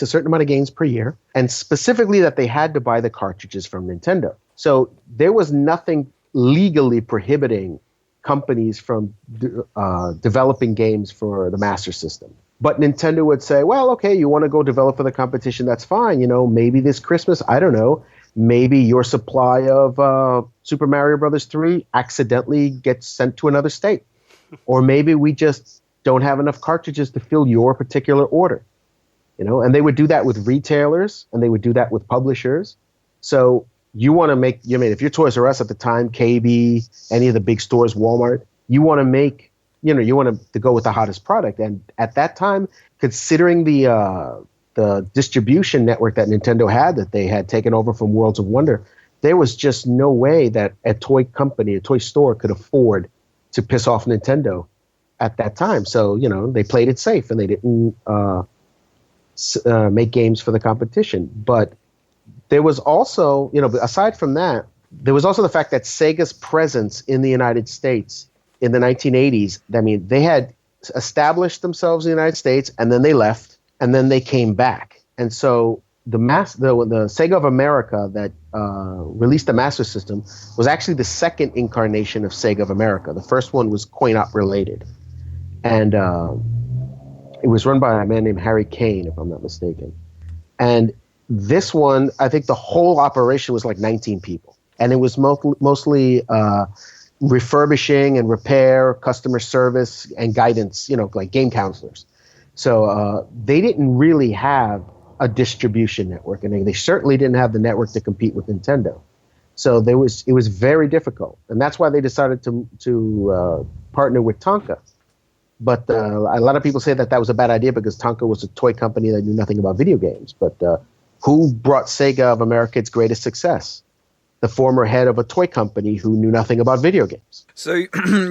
certain amount of games per year, and specifically that they had to buy the cartridges from Nintendo. So there was nothing legally prohibiting companies from developing games for the Master System. But Nintendo would say, well, okay, you want to go develop for the competition, that's fine. You know, maybe this Christmas, I don't know, maybe your supply of Super Mario Brothers 3 accidentally gets sent to another state. Or maybe we just don't have enough cartridges to fill your particular order, you know, and they would do that with retailers, and they would do that with publishers. So you want to make, if you're Toys R Us at the time, KB, any of the big stores, Walmart, you want to make, you want to go with the hottest product. And at that time, considering the distribution network that Nintendo had, that they had taken over from Worlds of Wonder, there was just no way that a toy company, a toy store could afford to piss off Nintendo at that time. So, they played it safe, and they didn't make games for the competition. But there was also, aside from that, there was also the fact that Sega's presence in the United States in the 1980s, I mean, they had established themselves in the United States, and then they left, and then they came back. And so the Sega of America that released the Master System was actually the second incarnation of Sega of America. The first one was coin-op related. And it was run by a man named Harry Kane, if I'm not mistaken. And this one, I think the whole operation was like 19 people. And it was mostly refurbishing and repair, customer service, and guidance, like game counselors. So they didn't really have a distribution network, and they certainly didn't have the network to compete with Nintendo. So it was very difficult. And that's why they decided to partner with Tonka. But a lot of people say that was a bad idea because Tonka was a toy company that knew nothing about video games. But who brought Sega of America its greatest success? The former head of a toy company who knew nothing about video games. So you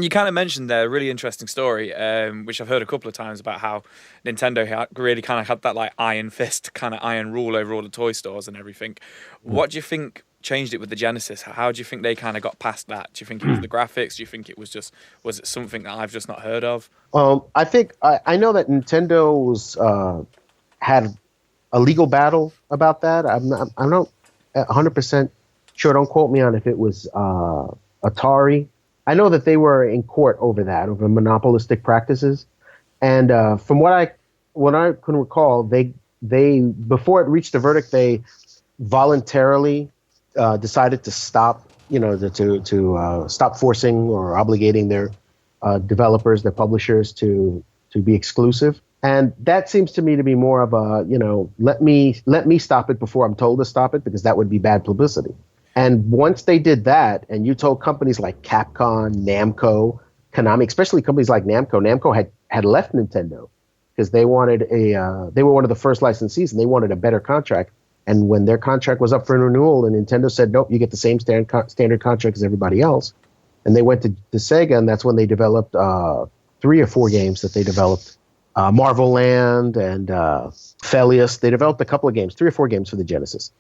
kind of mentioned there a really interesting story, which I've heard a couple of times, about how Nintendo really kind of had that like iron fist, kind of iron rule over all the toy stores and everything. What do you think changed it with the Genesis? How do you think they kind of got past that? Do you think it was the graphics? Do you think it was it something that I've just not heard of? I think I know that Nintendo had a legal battle about that. I'm not 100% sure. Don't quote me on if it was Atari. I know that they were in court over that, over monopolistic practices. And from what I can recall, they before it reached a verdict, they voluntarily decided to stop, to stop forcing or obligating their developers, their publishers to be exclusive. And that seems to me to be more of a, let me stop it before I'm told to stop it, because that would be bad publicity. And once they did that, and you told companies like Capcom, Namco, Konami, especially companies like Namco. Namco had left Nintendo because they wanted they were one of the first licensees and they wanted a better contract. And when their contract was up for renewal, and Nintendo said, nope, you get the same standard contract as everybody else. And they went to Sega, and that's when they developed 3 or 4 games that they developed. Marvel Land and Felius. They developed a couple of games, 3 or 4 games for the Genesis.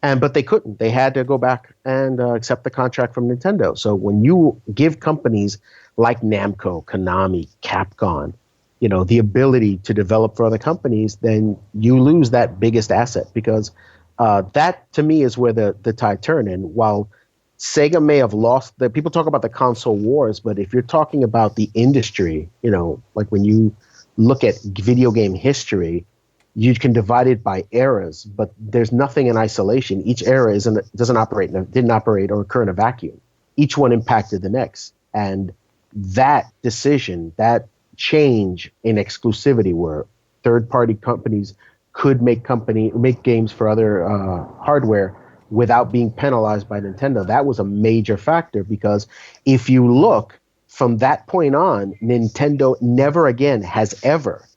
But they couldn't. They had to go back and accept the contract from Nintendo. So when you give companies like Namco, Konami, Capcom, the ability to develop for other companies, then you lose that biggest asset because that, to me, is where the tide turned. And while Sega may have lost, people talk about the console wars, but if you're talking about the industry, like when you look at video game history, you can divide it by eras, but there's nothing in isolation. Each era didn't operate or occur in a vacuum. Each one impacted the next. And that decision, that change in exclusivity where third-party companies could make games for other hardware without being penalized by Nintendo, that was a major factor because if you look from that point on, Nintendo never again has ever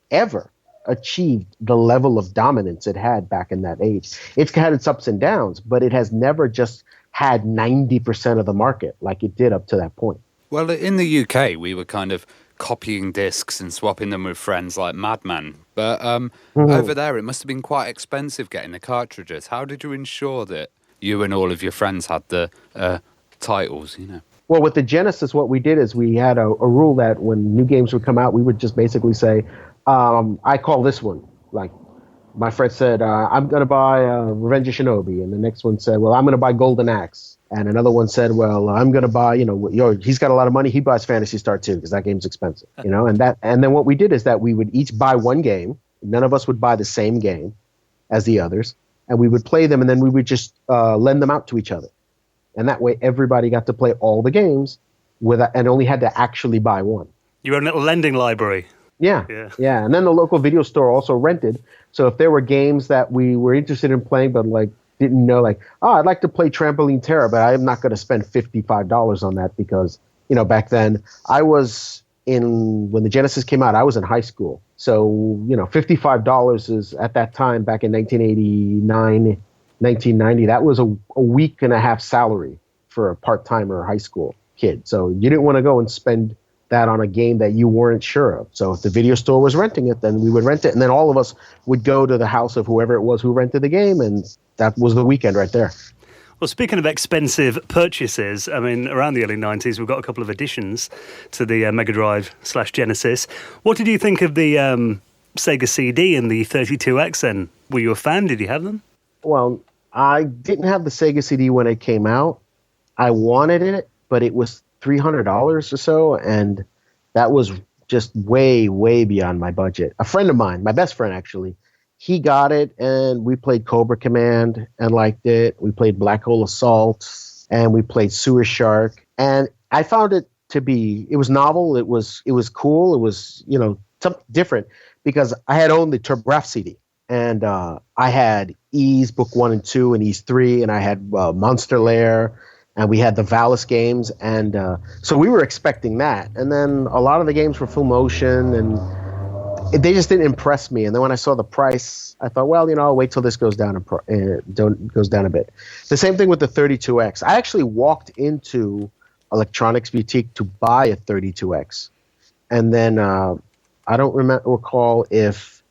achieved the level of dominance it had back in that age. It's had its ups and downs, but it has never just had 90% of the market like it did up to that point. Well, in the UK, we were kind of copying discs and swapping them with friends like madmen. But over there, it must have been quite expensive getting the cartridges. How did you ensure that you and all of your friends had the titles, Well, with the Genesis, what we did is we had a rule that when new games would come out, we would just basically say, I call this one. Like, my friend said, I'm going to buy Revenge of Shinobi. And the next one said, well, I'm going to buy Golden Axe. And another one said, well, I'm going to buy, he's got a lot of money. He buys Phantasy Star 2 because that game's expensive, and then what we did is that we would each buy one game. None of us would buy the same game as the others. And we would play them, and then we would just lend them out to each other. And that way, everybody got to play all the games and only had to actually buy one. Your own little lending library. Yeah. And then the local video store also rented. So if there were games that we were interested in playing, but didn't know, I'd like to play Trampoline Terror, but I'm not going to spend $55 on that because, back then when the Genesis came out, I was in high school. So, $55 is at that time, back in 1989, 1990, that was a week and a half salary for a part-timer high school kid. So you didn't want to go and spend that on a game that you weren't sure of. So if the video store was renting it, then we would rent it. And then all of us would go to the house of whoever it was who rented the game. And that was the weekend right there. Well, speaking of expensive purchases, around the early 90s, we've got a couple of additions to the Mega Drive/Genesis. What did you think of the Sega CD and the 32X then? Were you a fan? Did you have them? Well, I didn't have the Sega CD when it came out. I wanted it, but it was $300 or so, and that was just way, way beyond my budget. A friend of mine, my best friend actually, he got it, and we played Cobra Command and liked it. We played Black Hole Assault, and we played Sewer Shark, and I found it was novel, it was cool, it was, something different, because I had owned the TurboGrafx CD, and I had Ys Book 1 and 2 and Ys 3, and I had Monster Lair, and we had the Valis games, and so we were expecting that. And then a lot of the games were full motion, and they just didn't impress me. And then when I saw the price, I thought, well, I'll wait till this goes down a bit. The same thing with the 32X. I actually walked into Electronics Boutique to buy a 32X, and then I don't recall if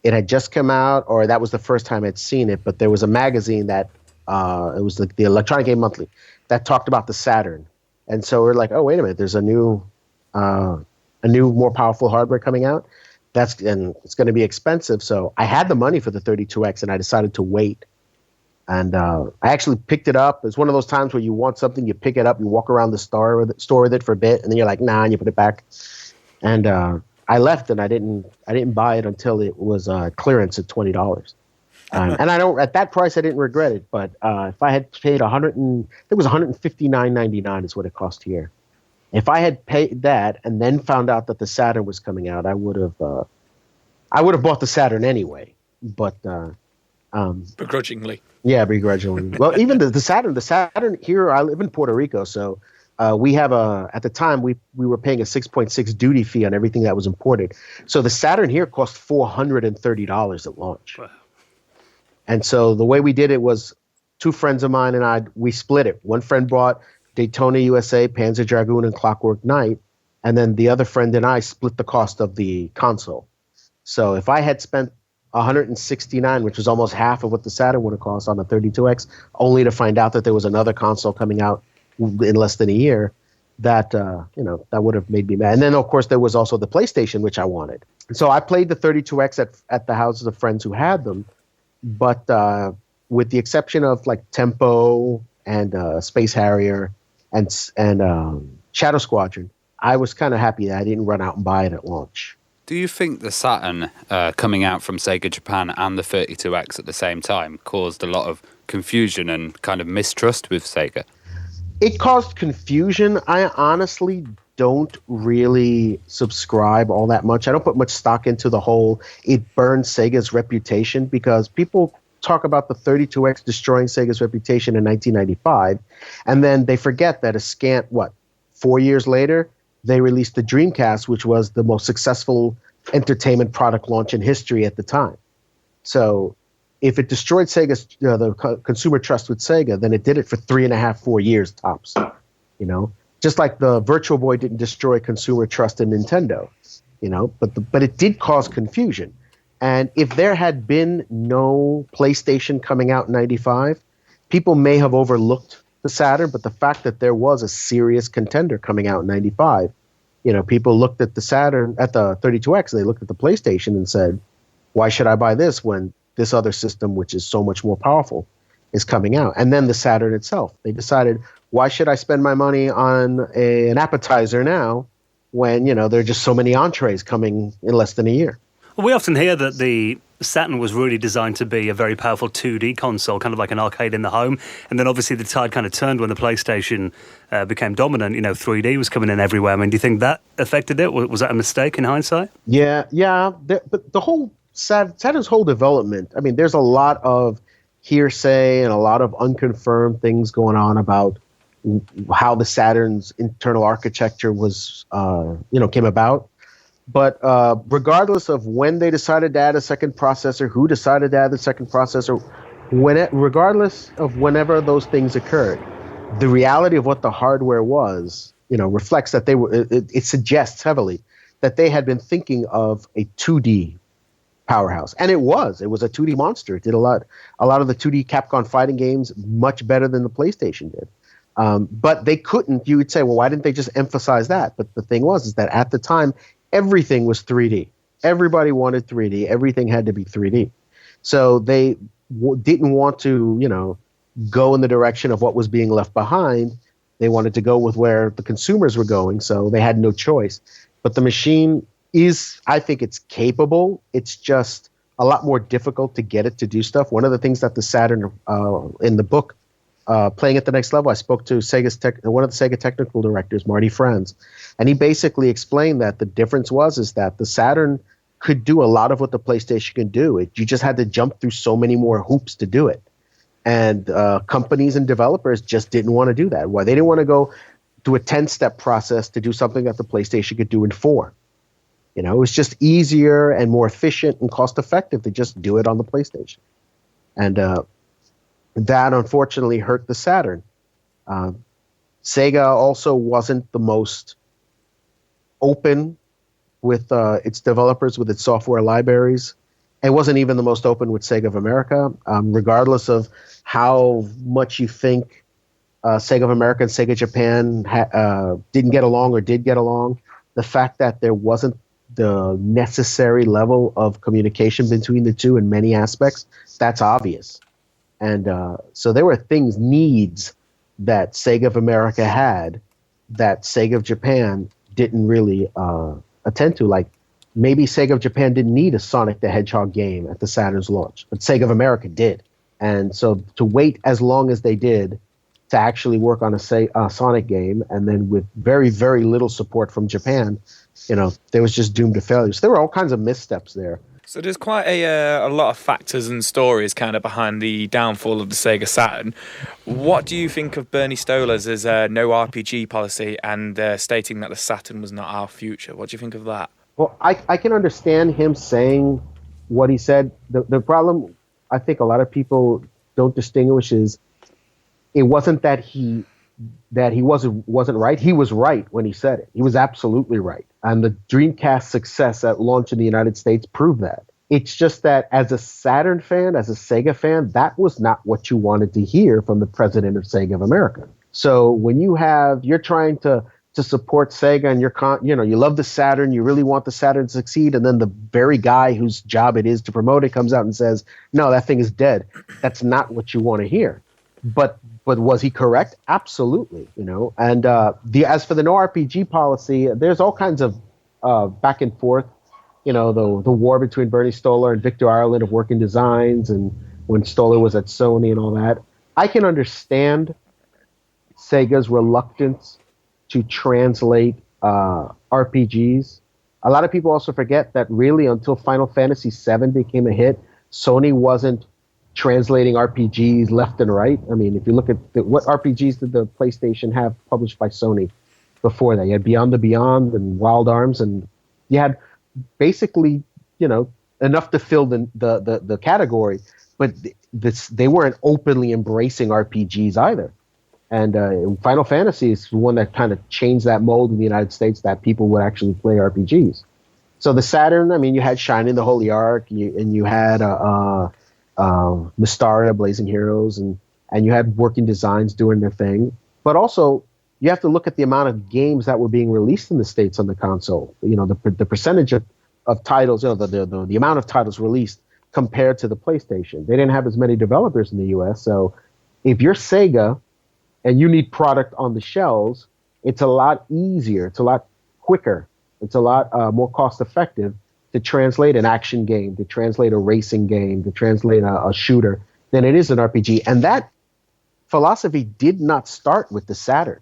it had just come out or that was the first time I'd seen it. But there was a magazine that it was the Electronic Game Monthly that talked about the Saturn, and so we're like, oh, wait a minute, there's a new more powerful hardware coming out. And it's going to be expensive. So I had the money for the 32X, and I decided to wait. And I actually picked it up. It's one of those times where you want something, you pick it up, you walk around the store with it for a bit, and then you're like, nah, and you put it back. And I left, and I didn't buy it until it was clearance at $20. And at that price I didn't regret it. But if I had paid it was $159.99 is what it cost here. If I had paid that and then found out that the Saturn was coming out, I would have bought the Saturn anyway. But begrudgingly. Yeah, begrudgingly. Well, even the Saturn here, I live in Puerto Rico, so we have at the time we were paying a 6.6 duty fee on everything that was imported. So the Saturn here cost $430 at launch. Wow. And so the way we did it was two friends of mine and we split it. One friend bought Daytona USA, Panzer Dragoon, and Clockwork Knight. And then the other friend and I split the cost of the console. So if I had spent $169, which was almost half of what the Saturn would have cost on the 32X, only to find out that there was another console coming out in less than a year, that that would have made me mad. And then of course there was also the PlayStation, which I wanted. So I played the 32X at the houses of friends who had them, but with the exception of like Tempo and Space Harrier and Shadow Squadron, I was kind of happy that I didn't run out and buy it at launch. Do you think the Saturn coming out from Sega Japan and the 32X at the same time caused a lot of confusion and kind of mistrust with Sega? It caused confusion. I honestly don't really subscribe all that much. I don't put much stock into the whole it burned Sega's reputation, because people talk about the 32X destroying Sega's reputation in 1995, and then they forget that a scant, 4 years later, they released the Dreamcast, which was the most successful entertainment product launch in history at the time. So if it destroyed Sega's consumer trust with Sega, then it did it for 3.5, 4 years tops. Just like the Virtual Boy didn't destroy consumer trust in Nintendo, but it did cause confusion. And if there had been no PlayStation coming out in 95, people may have overlooked the Saturn, but the fact that there was a serious contender coming out in 95, people looked at the Saturn, at the 32X, and they looked at the PlayStation and said, why should I buy this when this other system, which is so much more powerful, is coming out? And then the Saturn itself. They decided, why should I spend my money on an appetizer now when, there are just so many entrees coming in less than a year? Well, we often hear that the Saturn was really designed to be a very powerful 2D console, kind of like an arcade in the home. And then obviously the tide kind of turned when the PlayStation became dominant. 3D was coming in everywhere. I mean, do you think that affected it? Was that a mistake in hindsight? Yeah. But the whole Saturn's whole development, I mean, there's a lot of hearsay and a lot of unconfirmed things going on about how the Saturn's internal architecture was, came about. But regardless of when they decided to add a second processor, who decided to add the second processor, regardless of whenever those things occurred, the reality of what the hardware was, reflects that they were. It suggests heavily that they had been thinking of a 2D powerhouse, and it was a 2D monster. It did a lot of the 2D Capcom fighting games much better than the PlayStation did. But they couldn't. You would say, well, why didn't they just emphasize that? But the thing is that at the time, everything was 3D. Everybody wanted 3D. Everything had to be 3D. So they didn't want to, go in the direction of what was being left behind. They wanted to go with where the consumers were going, so they had no choice. But the machine I think it's capable. It's just a lot more difficult to get it to do stuff. One of the things that the Saturn, in the book, Playing at the Next Level, I spoke to one of the Sega technical directors, Marty Franz, and he basically explained that the difference is that the Saturn could do a lot of what the PlayStation can do. You just had to jump through so many more hoops to do it. And companies and developers just didn't want to do that. Why? They didn't want to go through a 10-step process to do something that the PlayStation could do in 4. It was just easier and more efficient and cost-effective to just do it on the PlayStation. And that unfortunately hurt the Saturn. Sega also wasn't the most open with its developers, with its software libraries. It wasn't even the most open with Sega of America. Regardless of how much you think Sega of America and Sega Japan didn't get along or did get along, the fact that there wasn't the necessary level of communication between the two in many aspects, that's obvious. And so there were needs that Sega of America had that Sega of Japan didn't really attend to. Like maybe Sega of Japan didn't need a Sonic the Hedgehog game at the Saturn's launch, but Sega of America did. And so to wait as long as they did to actually work on a Sonic game, and then with very, very little support from Japan, there was just doomed to failure. So there were all kinds of missteps there. So there's quite a lot of factors and stories kind of behind the downfall of the Sega Saturn. What do you think of Bernie Stoller's no RPG policy and stating that the Saturn was not our future? What do you think of that? Well, I can understand him saying what he said. The problem I think a lot of people don't distinguish is it wasn't that he wasn't right. He was right when he said it. He was absolutely right. And the Dreamcast success at launch in the United States proved that. It's just that as a Saturn fan, as a Sega fan, that was not what you wanted to hear from the president of Sega of America. So when you're trying to support Sega and you love the Saturn, you really want the Saturn to succeed, and then the very guy whose job it is to promote it comes out and says, no, that thing is dead. That's not what you want to hear. But was he correct? Absolutely, And as for the no RPG policy, there's all kinds of back and forth. The war between Bernie Stoller and Victor Ireland of Working Designs, and when Stoller was at Sony and all that. I can understand Sega's reluctance to translate RPGs. A lot of people also forget that really until Final Fantasy VII became a hit, Sony wasn't translating RPGs left and right. I mean, if you look at what RPGs did the PlayStation have published by Sony before that? You had Beyond the Beyond and Wild Arms, and you had basically, enough to fill the category, but they weren't openly embracing RPGs either. And Final Fantasy is one that kind of changed that mold in the United States that people would actually play RPGs. So the Saturn, I mean, you had Shining the Holy Ark, and you had Mystaria, Blazing Heroes, and you had Working Designs doing their thing. But also, you have to look at the amount of games that were being released in the States on the console. The percentage of titles, the amount of titles released compared to the PlayStation. They didn't have as many developers in the U.S., so if you're Sega and you need product on the shelves, it's a lot easier, it's a lot quicker, it's a lot more cost-effective to translate an action game, to translate a racing game, to translate a shooter than it is an RPG. And that philosophy did not start with the Saturn.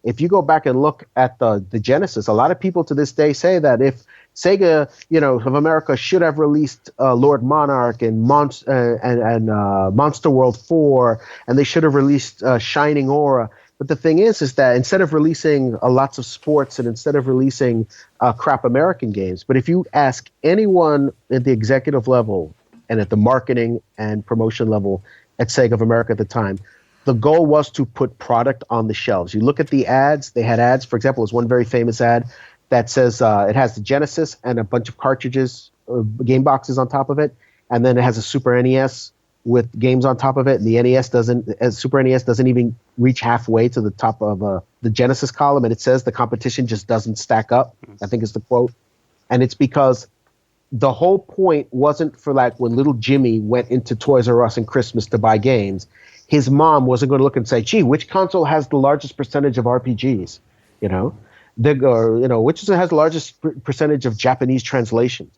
If you go back and look at the Genesis, a lot of people to this day say that if Sega, of America should have released Lord Monarch and Monster World 4, and they should have released Shining Aura. But the thing is that instead of releasing lots of sports and instead of releasing crap American games, but if you ask anyone at the executive level and at the marketing and promotion level at Sega of America at the time, the goal was to put product on the shelves. You look at the ads, they had ads. For example, there's one very famous ad that says it has the Genesis and a bunch of cartridges, game boxes on top of it, and then it has a Super NES with games on top of it. And the Super NES doesn't even reach halfway to the top of the Genesis column, and it says the competition just doesn't stack up. I think is the quote. And it's because the whole point wasn't for like when little Jimmy went into Toys R Us on Christmas to buy games. His mom wasn't going to look and say, gee, which console has the largest percentage of RPGs? Which has the largest percentage of Japanese translations?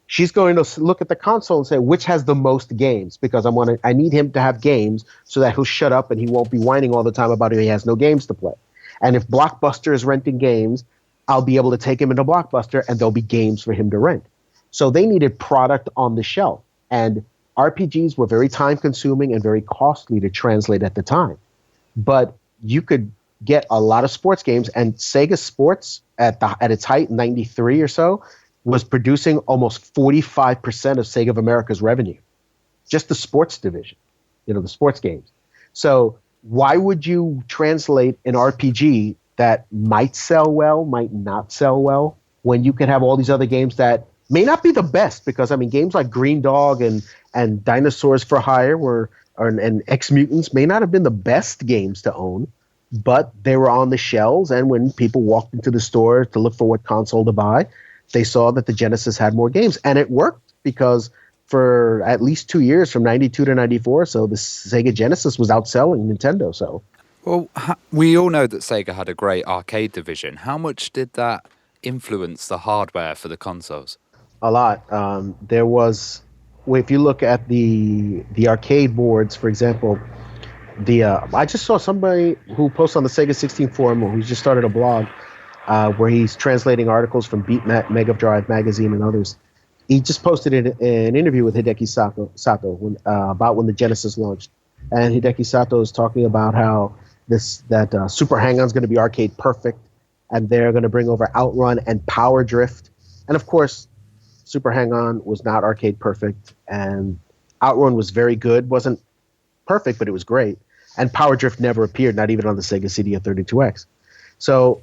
She's going to look at the console and say, which has the most games? Because I need him to have games so that he'll shut up and he won't be whining all the time about he has no games to play. And if Blockbuster is renting games, I'll be able to take him into Blockbuster and there'll be games for him to rent. So they needed product on the shelf. And RPGs were very time-consuming and very costly to translate at the time. But you could get a lot of sports games, and Sega Sports at its height, 93 or so, was producing almost 45% of Sega of America's revenue. Just the sports division, the sports games. So why would you translate an RPG that might sell well, might not sell well, when you can have all these other games that may not be the best? Because, games like Green Dog and Dinosaurs for Hire and X-Mutants may not have been the best games to own, but they were on the shelves, and when people walked into the store to look for what console to buy, they saw that the Genesis had more games. And it worked because for at least 2 years, from 92 to 94, so the Sega Genesis was outselling Nintendo. So, well, we all know that Sega had a great arcade division. How much did that influence the hardware for the consoles? A lot. There was, if you look at the arcade boards, for example, I just saw somebody who posts on the Sega 16 forum, who just started a blog, where he's translating articles from Beat Mega Drive magazine and others. he just posted an interview with Hideki Sato about when the Genesis launched, and Hideki Sato is talking about how Super Hang-On is going to be arcade perfect, and they're going to bring over Outrun and Power Drift, and of course, Super Hang-On was not arcade perfect, and Outrun was very good, wasn't perfect, but it was great, and Power Drift never appeared, not even on the Sega CD or 32X. So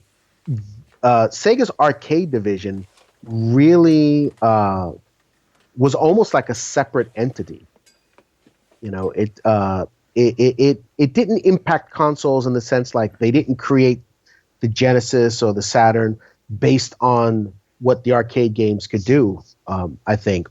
Sega's arcade division really was almost like a separate entity. You know, it didn't impact consoles in the sense like they didn't create the Genesis or the Saturn based on what the arcade games could do, I think.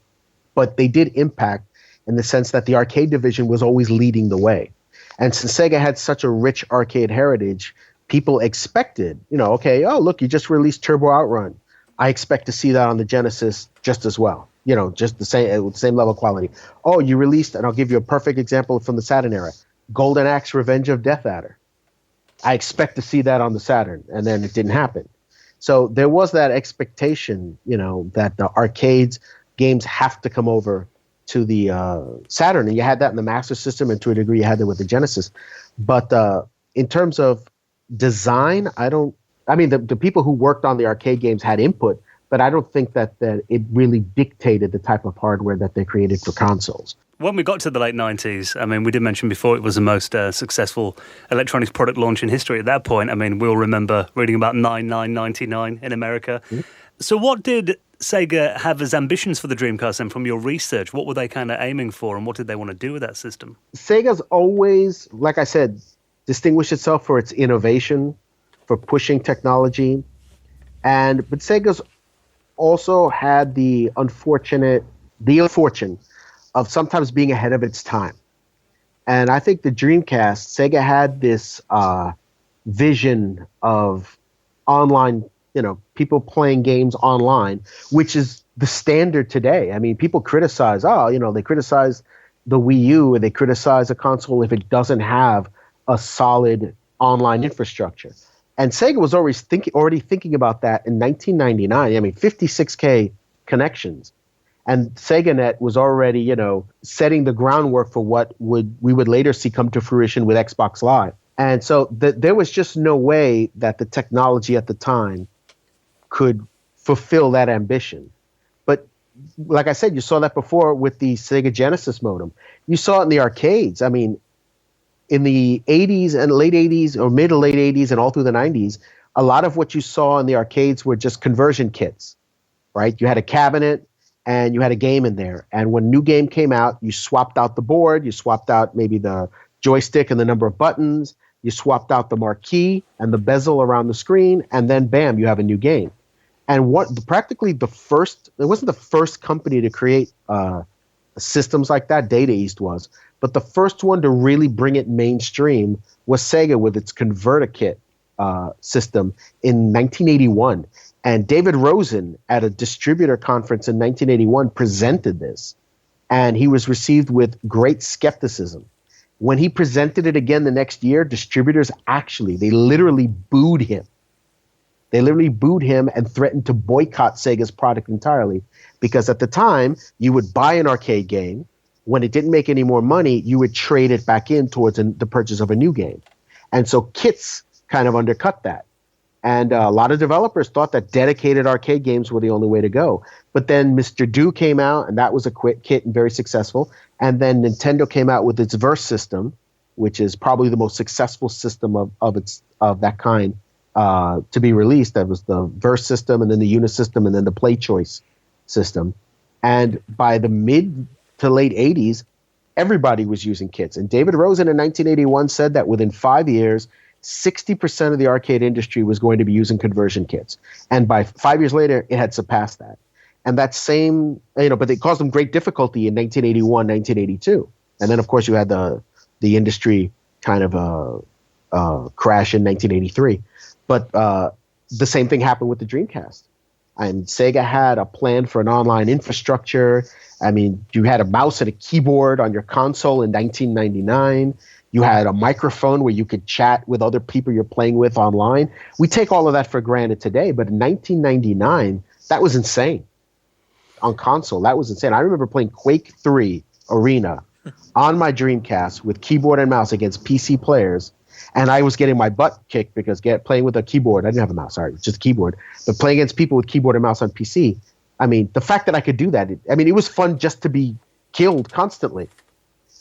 But they did impact in the sense that the arcade division was always leading the way. And since Sega had such a rich arcade heritage, people expected, okay, oh, look, you just released Turbo Outrun. I expect to see that on the Genesis just as well. Just the same level of quality. Oh, you released, and I'll give you a perfect example from the Saturn era, Golden Axe Revenge of Death Adder. I expect to see that on the Saturn, and then it didn't happen. So there was that expectation, that the arcades games have to come over to the Saturn, and you had that in the Master System, and to a degree you had that with the Genesis. But in terms of design, the people who worked on the arcade games had input, but I don't think that it really dictated the type of hardware that they created for consoles. When we got to the late 90s, we did mention before it was the most successful electronics product launch in history at that point. We'll remember reading about 9999 in America. Mm-hmm. So what did Sega have as ambitions for the Dreamcast, and from your research, what were they kind of aiming for, and what did they want to do with that system? Sega's always, like I said, distinguished itself for its innovation, for pushing technology, but Sega's also had the ill fortune of sometimes being ahead of its time. And I think the Dreamcast, Sega had this vision of online, people playing games online, which is the standard today. People criticize, they criticize the Wii U, or they criticize a console if it doesn't have a solid online infrastructure. And Sega was already thinking about that in 1999. 56K connections. And SegaNet was already, setting the groundwork for what we would later see come to fruition with Xbox Live. And so there was just no way that the technology at the time could fulfill that ambition. But like I said, you saw that before with the Sega Genesis modem. You saw it in the arcades. In the 80s and late 80s, or mid to late 80s and all through the 90s, a lot of what you saw in the arcades were just conversion kits, right? You had a cabinet and you had a game in there. And when a new game came out, you swapped out the board, you swapped out maybe the joystick and the number of buttons, you swapped out the marquee and the bezel around the screen, and then bam, you have a new game. And it wasn't the first company to create systems like that. Data East was. But the first one to really bring it mainstream was Sega with its ConvertiKit system in 1981. And David Rosen at a distributor conference in 1981 presented this. And he was received with great skepticism. When he presented it again the next year, distributors they literally booed him. They literally booed him and threatened to boycott Sega's product entirely. Because at the time, you would buy an arcade game. When it didn't make any more money, you would trade it back in towards the purchase of a new game. And so kits kind of undercut that. And a lot of developers thought that dedicated arcade games were the only way to go. But then Mr. Do came out, and that was a quick kit and very successful. And then Nintendo came out with its Verse system, which is probably the most successful system of that kind to be released. That was the Verse system, and then the Unisystem, and then the Play Choice system. And by the mid to late 80s, everybody was using kits. And David Rosen in 1981 said that within 5 years, 60% of the arcade industry was going to be using conversion kits. And by 5 years later, it had surpassed that. And that same, but it caused them great difficulty in 1981, 1982. And then, of course, you had the industry kind of crash in 1983. But the same thing happened with the Dreamcast. And Sega had a plan for an online infrastructure. You had a mouse and a keyboard on your console in 1999. You had a microphone where you could chat with other people you're playing with online. We take all of that for granted today, but in 1999, that was insane. on console. That was insane. I remember playing Quake 3 Arena on my Dreamcast with keyboard and mouse against PC players, and I was getting my butt kicked because playing with a keyboard. I didn't have a mouse, sorry, just a keyboard. But playing against people with keyboard and mouse on PC, I mean, the fact that I could do that, it was fun just to be killed constantly.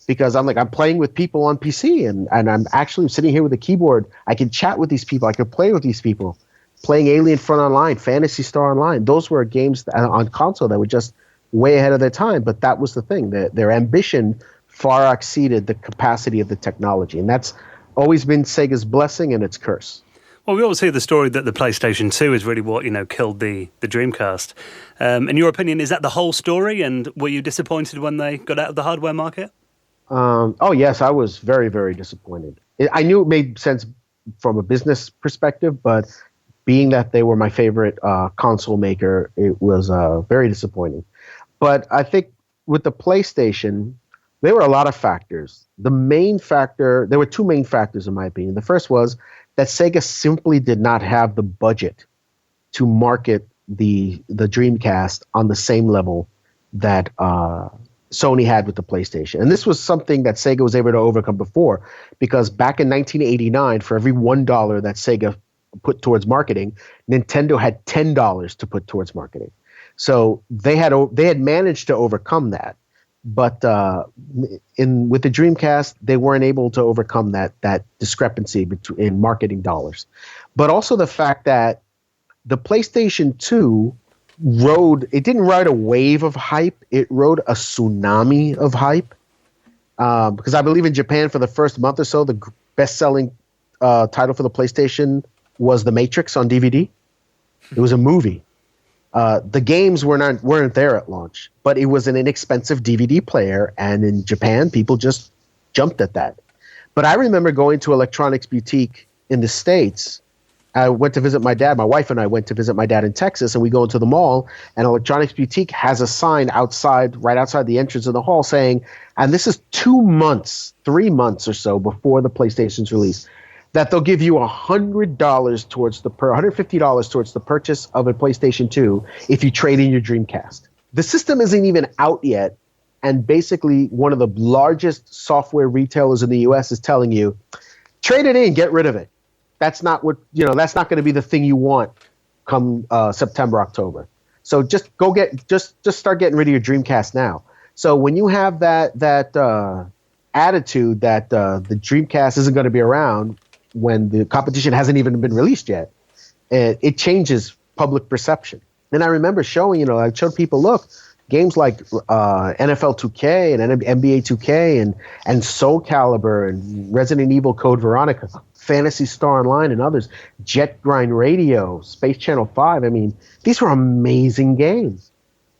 Because I'm playing with people on PC, and I'm actually sitting here with a keyboard. I can chat with these people. I can play with these people. Playing Alien Front Online, Phantasy Star Online. Those were games on console that were just way ahead of their time. But that was the thing. Their ambition far exceeded the capacity of the technology. And that's always been Sega's blessing and its curse. Well, we always hear the story that the PlayStation 2 is really what, killed the Dreamcast. In your opinion, is that the whole story? And were you disappointed when they got out of the hardware market? Oh, yes, I was very, very disappointed. I knew it made sense from a business perspective, but being that they were my favorite console maker, it was very disappointing. But I think with the PlayStation, there were a lot of factors. There were two main factors in my opinion. The first was that Sega simply did not have the budget to market the Dreamcast on the same level that Sony had with the PlayStation. And this was something that Sega was able to overcome before, because back in 1989, for every $1 that Sega put towards marketing, Nintendo had $10 to put towards marketing. So they had managed to overcome that. But with the Dreamcast, they weren't able to overcome that discrepancy in marketing dollars. But also the fact that the PlayStation 2 didn't ride a wave of hype, it rode a tsunami of hype. Because I believe in Japan for the first month or so, the best-selling title for the PlayStation was The Matrix on DVD. It was a movie. The games weren't there at launch, but it was an inexpensive DVD player, and in Japan, people just jumped at that. But I remember going to Electronics Boutique in the States. I went to visit my dad. My wife and I went to visit my dad in Texas, and we go into the mall, and Electronics Boutique has a sign right outside the entrance of the hall saying, and this is 3 months or so before the PlayStation's release, that they'll give you $150 towards the purchase of a PlayStation 2 if you trade in your Dreamcast. The system isn't even out yet, and basically one of the largest software retailers in the U.S. is telling you, trade it in, get rid of it. That's not that's not going to be the thing you want come September, October. So just start getting rid of your Dreamcast now. So when you have that attitude that the Dreamcast isn't going to be around when the competition hasn't even been released yet, it changes public perception. And I remember showing, I showed people, look, games like NFL 2K and NBA 2K and Soul Calibur and Resident Evil Code Veronica, Phantasy Star Online and others, Jet Grind Radio, Space Channel 5. I mean, these were amazing games.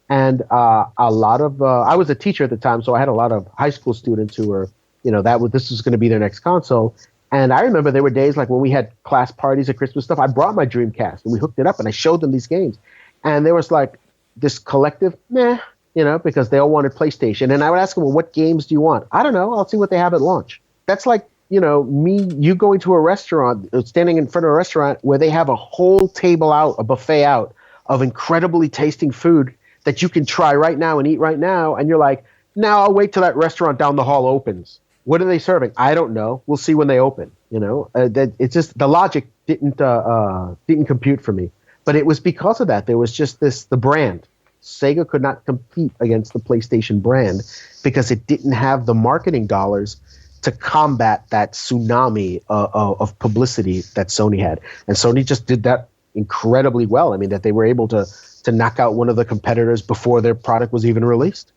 And a lot of I was a teacher at the time, so I had a lot of high school students who were, this was going to be their next console. And I remember there were days like when we had class parties at Christmas stuff, I brought my Dreamcast and we hooked it up and I showed them these games. And there was like this collective, because they all wanted PlayStation. And I would ask them, well, what games do you want? I don't know. I'll see what they have at launch. That's like, you going to a restaurant, standing in front of a restaurant where they have a whole table out, a buffet out of incredibly tasting food that you can try right now and eat right now. And you're like, now I'll wait till that restaurant down the hall opens. What are they serving? I don't know. We'll see when they open. It's just the logic didn't compute for me. But it was because of that. There was just the brand. Sega could not compete against the PlayStation brand because it didn't have the marketing dollars to combat that tsunami of publicity that Sony had. And Sony just did that incredibly well. I mean, that they were able to knock out one of the competitors before their product was even released.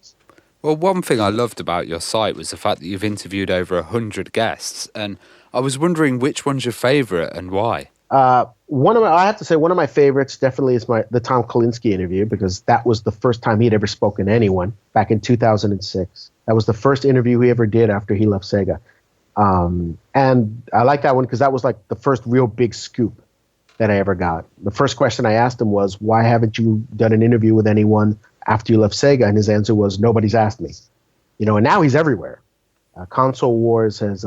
Well, one thing I loved about your site was the fact that you've interviewed over 100 guests, and I was wondering which one's your favorite and why. I have to say one of my favorites definitely is the Tom Kalinske interview, because that was the first time he'd ever spoken to anyone back in 2006. That was the first interview he ever did after he left Sega. And I like that one because that was like the first real big scoop that I ever got. The first question I asked him was, why haven't you done an interview with anyone after you left Sega? And his answer was, nobody's asked me. And now he's everywhere. Console Wars has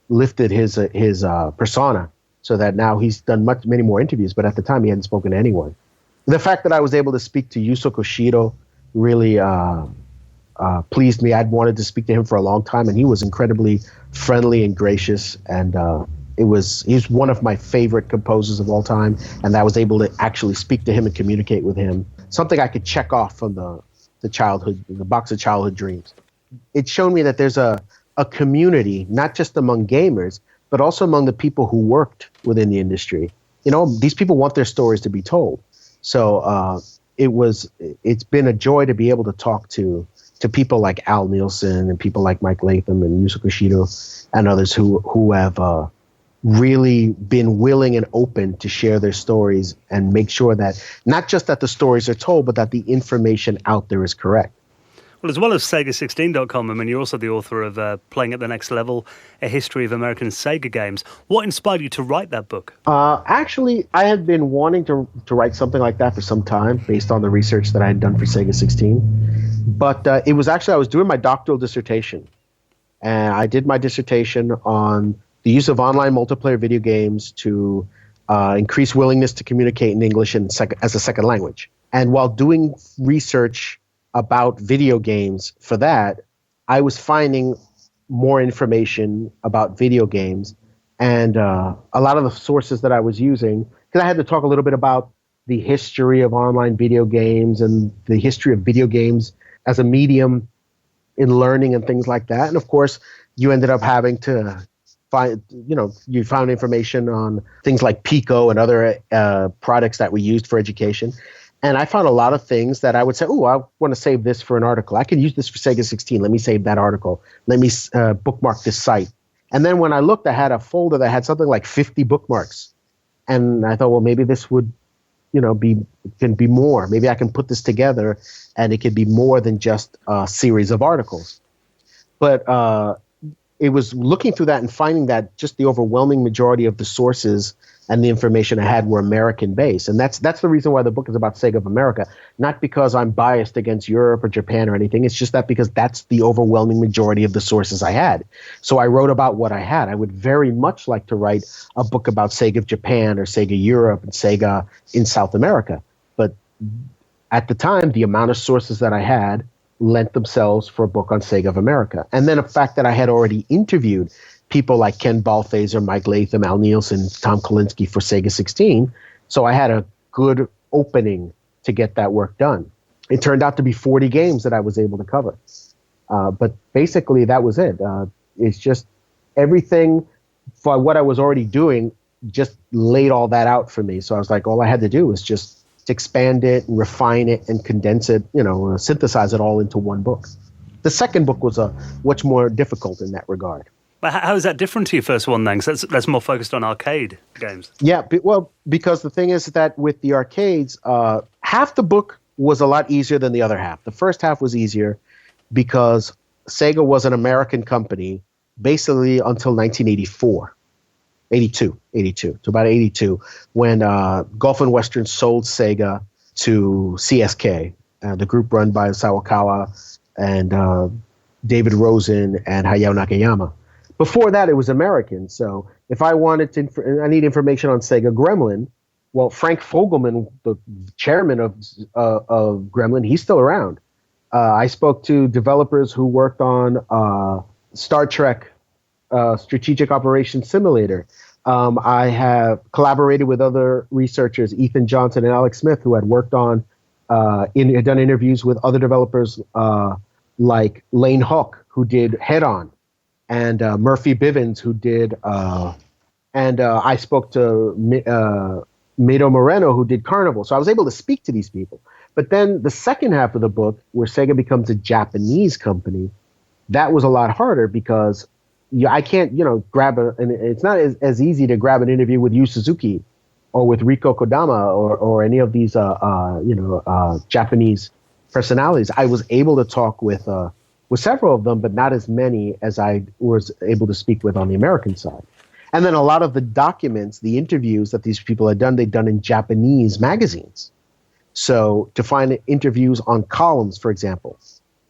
lifted his persona so that now he's done many more interviews, but at the time he hadn't spoken to anyone. The fact that I was able to speak to Yuzo Koshiro really pleased me. I'd wanted to speak to him for a long time, and he was incredibly friendly and gracious. And he's one of my favorite composers of all time. And I was able to actually speak to him and communicate with him. Something I could check off from the box of childhood dreams. It showed me that there's a community, not just among gamers, but also among the people who worked within the industry. These people want their stories to be told. So it's been a joy to be able to talk to people like Al Nielsen and people like Mike Latham and Yuzo Koshiro and others who have really been willing and open to share their stories and make sure that not just that the stories are told, but that the information out there is correct. Well, as well as Sega16.com, I mean, you're also the author of Playing at the Next Level, A History of American Sega Games. What inspired you to write that book? Actually, I had been wanting to write something like that for some time based on the research that I had done for Sega 16. But it was actually, I was doing my doctoral dissertation. And I did my dissertation on the use of online multiplayer video games to increase willingness to communicate in English as a second language. And while doing research about video games for that, I was finding more information about video games. And a lot of the sources that I was using, because I had to talk a little bit about the history of online video games and the history of video games as a medium in learning and things like that. And of course, you ended up having to you found information on things like Pico and other products that we used for education. And I found a lot of things that I would say, I want to save this for an article. I can use this for Sega 16. Let me save that article. Let me bookmark this site. And then when I looked, I had a folder that had something like 50 bookmarks. And I thought, well, maybe this would, can be more. Maybe I can put this together and it could be more than just a series of articles. But it was looking through that and finding that just the overwhelming majority of the sources and the information I had were American-based. And that's the reason why the book is about Sega of America. Not because I'm biased against Europe or Japan or anything. It's just that because that's the overwhelming majority of the sources I had. So I wrote about what I had. I would very much like to write a book about Sega of Japan or Sega Europe and Sega in South America. But at the time, the amount of sources that I had lent themselves for a book on Sega of America. And then the fact that I had already interviewed people like Ken Balthaser, Mike Latham, Al Nielsen, Tom Kalinske for Sega 16. So I had a good opening to get that work done. It turned out to be 40 games that I was able to cover. But basically, that was it. It's just everything for what I was already doing just laid all that out for me. So I was like, all I had to do was just expand it and refine it and condense it, synthesize it all into one book. The second book was much more difficult in that regard. But how is that different to your first one then? Because that's more focused on arcade games. Yeah, because the thing is that with the arcades, half the book was a lot easier than the other half. The first half was easier because Sega was an American company basically until 1984. 82, to about 82, when Gulf and Western sold Sega to CSK, the group run by Sawakawa and David Rosen and Hayao Nakayama. Before that, it was American. So if I wanted I need information on Sega Gremlin, well, Frank Fogelman, the chairman of Gremlin, he's still around. I spoke to developers who worked on Star Trek Strategic Operations Simulator. I have collaborated with other researchers, Ethan Johnson and Alex Smith, who had worked on, had done interviews with other developers like Lane Hawk, who did Head On, and Murphy Bivens, who did, and I spoke to Mado Moreno, who did Carnival. So I was able to speak to these people. But then the second half of the book, where Sega becomes a Japanese company, that was a lot harder because I can't, grab and it's not as easy to grab an interview with Yu Suzuki or with Riko Kodama or any of these, Japanese personalities. I was able to talk with several of them, but not as many as I was able to speak with on the American side. And then a lot of the documents, the interviews that these people had done, they'd done in Japanese magazines. So to find interviews on columns, for example,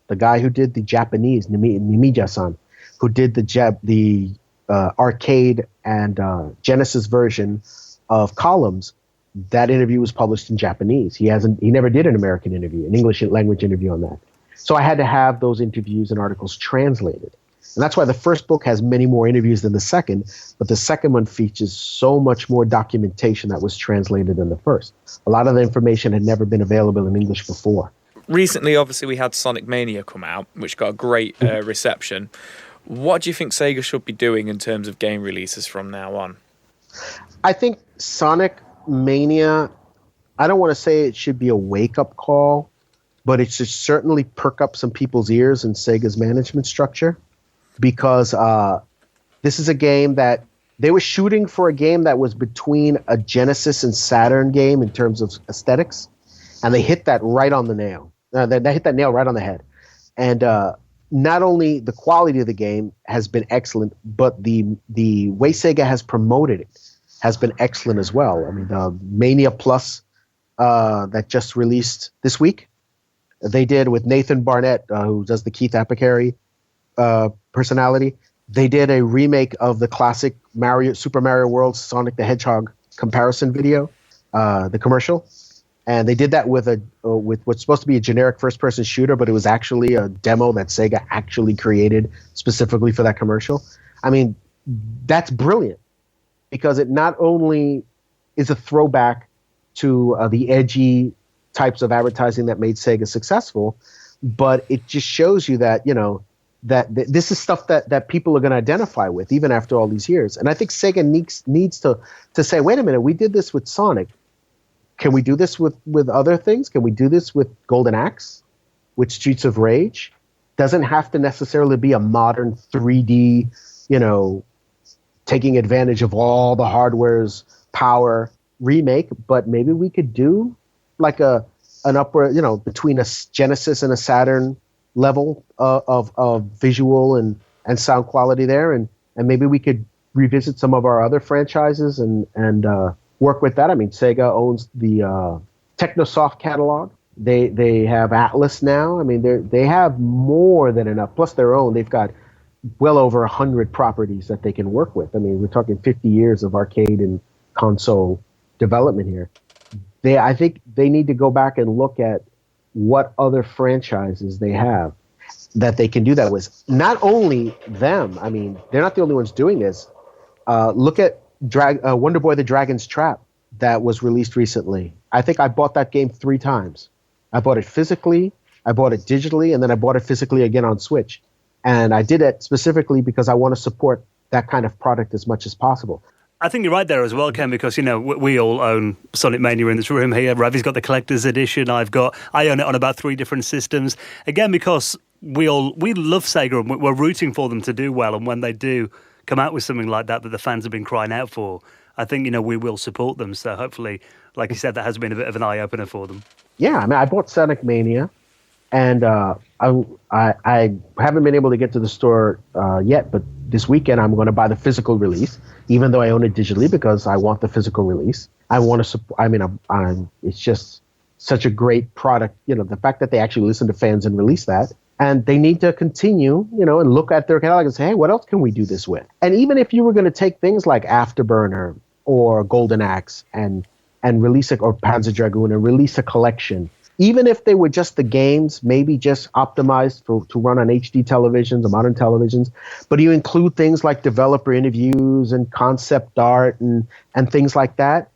the guy who did the Japanese, Nimija-san, who did the arcade and Genesis version of columns, that interview was published in Japanese. He never did an American interview, an English language interview on that. So I had to have those interviews and articles translated. And that's why the first book has many more interviews than the second, but the second one features so much more documentation that was translated than the first. A lot of the information had never been available in English before. Recently, obviously, we had Sonic Mania come out, which got a great reception. What do you think Sega should be doing in terms of game releases from now on? I think Sonic Mania, I don't want to say it should be a wake-up call, but it should certainly perk up some people's ears in Sega's management structure, because this is a game that they were shooting for, a game that was between a Genesis and Saturn game in terms of aesthetics, and they hit that right on the nail. They hit that nail right on the head. And not only the quality of the game has been excellent, but the way Sega has promoted it has been excellent as well. I mean, the Mania Plus that just released this week, they did with Nathan Barnett, who does the Keith Apicary personality. They did a remake of the classic Super Mario World Sonic the Hedgehog comparison video, the commercial. And they did that with what's supposed to be a generic first-person shooter, but it was actually a demo that Sega actually created specifically for that commercial. I mean, that's brilliant, because it not only is a throwback to the edgy types of advertising that made Sega successful, but it just shows you that, that this is stuff that people are going to identify with even after all these years. And I think Sega needs to say, wait a minute, we did this with Sonic. Can we do this with other things? Can we do this with Golden Axe, with Streets of Rage? Doesn't have to necessarily be a modern 3D, taking advantage of all the hardware's power remake, but maybe we could do like an upper, between a Genesis and a Saturn level of visual and sound quality there, and maybe we could revisit some of our other franchises and work with that. I mean, Sega owns the Technosoft catalog. They have Atlas now. I mean, they have more than enough. Plus their own. They've got well over 100 properties that they can work with. I mean, we're talking 50 years of arcade and console development here. I think they need to go back and look at what other franchises they have that they can do that with. Not only them. I mean, they're not the only ones doing this. Look at Wonder Boy the Dragon's Trap that was released recently. I think I bought that game 3 times. I bought it physically, I bought it digitally, and then I bought it physically again on Switch. And I did it specifically because I want to support that kind of product as much as possible. I think you're right there as well, Ken, because, we all own Sonic Mania in this room here. Ravi's got the collector's edition. I own it on about 3 different systems. Again, because we love Sega and we're rooting for them to do well. And when they do come out with something like that the fans have been crying out for, I think, we will support them. So hopefully, like you said, that has been a bit of an eye-opener for them. Yeah, I mean, I bought Sonic Mania, and I haven't been able to get to the store yet, but this weekend I'm going to buy the physical release, even though I own it digitally, because I want the physical release. I want to support. I mean, it's just such a great product. The fact that they actually listen to fans and release that. And they need to continue, and look at their catalog and say, hey, what else can we do this with? And even if you were going to take things like Afterburner or Golden Axe and release or Panzer Dragoon and release a collection, even if they were just the games, maybe just optimized to run on HD televisions or modern televisions, but you include things like developer interviews and concept art and things like that,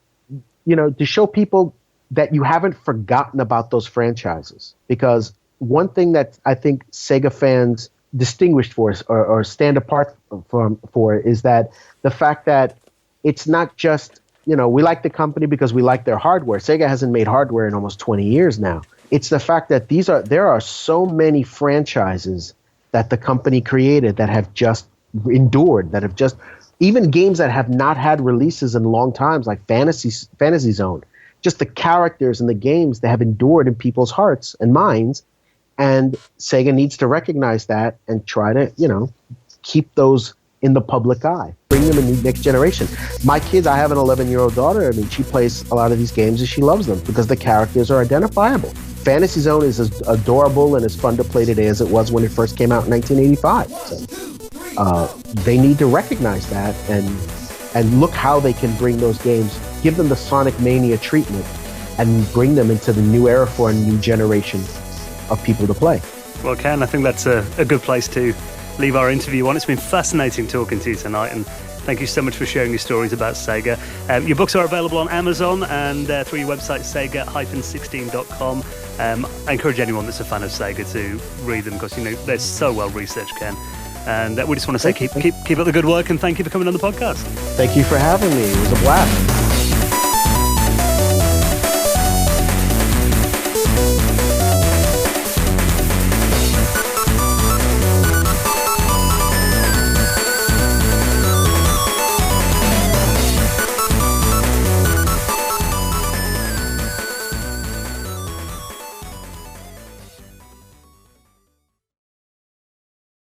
to show people that you haven't forgotten about those franchises. Because one thing that I think Sega fans distinguished for or stand apart for is that the fact that it's not just, we like the company because we like their hardware. Sega hasn't made hardware in almost 20 years now. It's the fact that there are so many franchises that the company created that have just endured, that have just, even games that have not had releases in long times, like Fantasy Zone, just the characters and the games that have endured in people's hearts and minds. And Sega needs to recognize that and try to, keep those in the public eye. Bring them in the next generation. My kids, I have an 11-year-old daughter. I mean, she plays a lot of these games and she loves them because the characters are identifiable. Fantasy Zone is as adorable and as fun to play today as it was when it first came out in 1985. So they need to recognize that and look how they can bring those games, give them the Sonic Mania treatment, and bring them into the new era for a new generation of people to play. Well, Ken, I think that's a good place to leave our interview on. It's been fascinating talking to you tonight, and thank you so much for sharing your stories about Sega. Your books are available on Amazon and through your website, sega-16.com. I encourage anyone that's a fan of Sega to read them because, they're so well researched, Ken. And we just want to say keep up the good work, and thank you for coming on the podcast. Thank you for having me. It was a blast.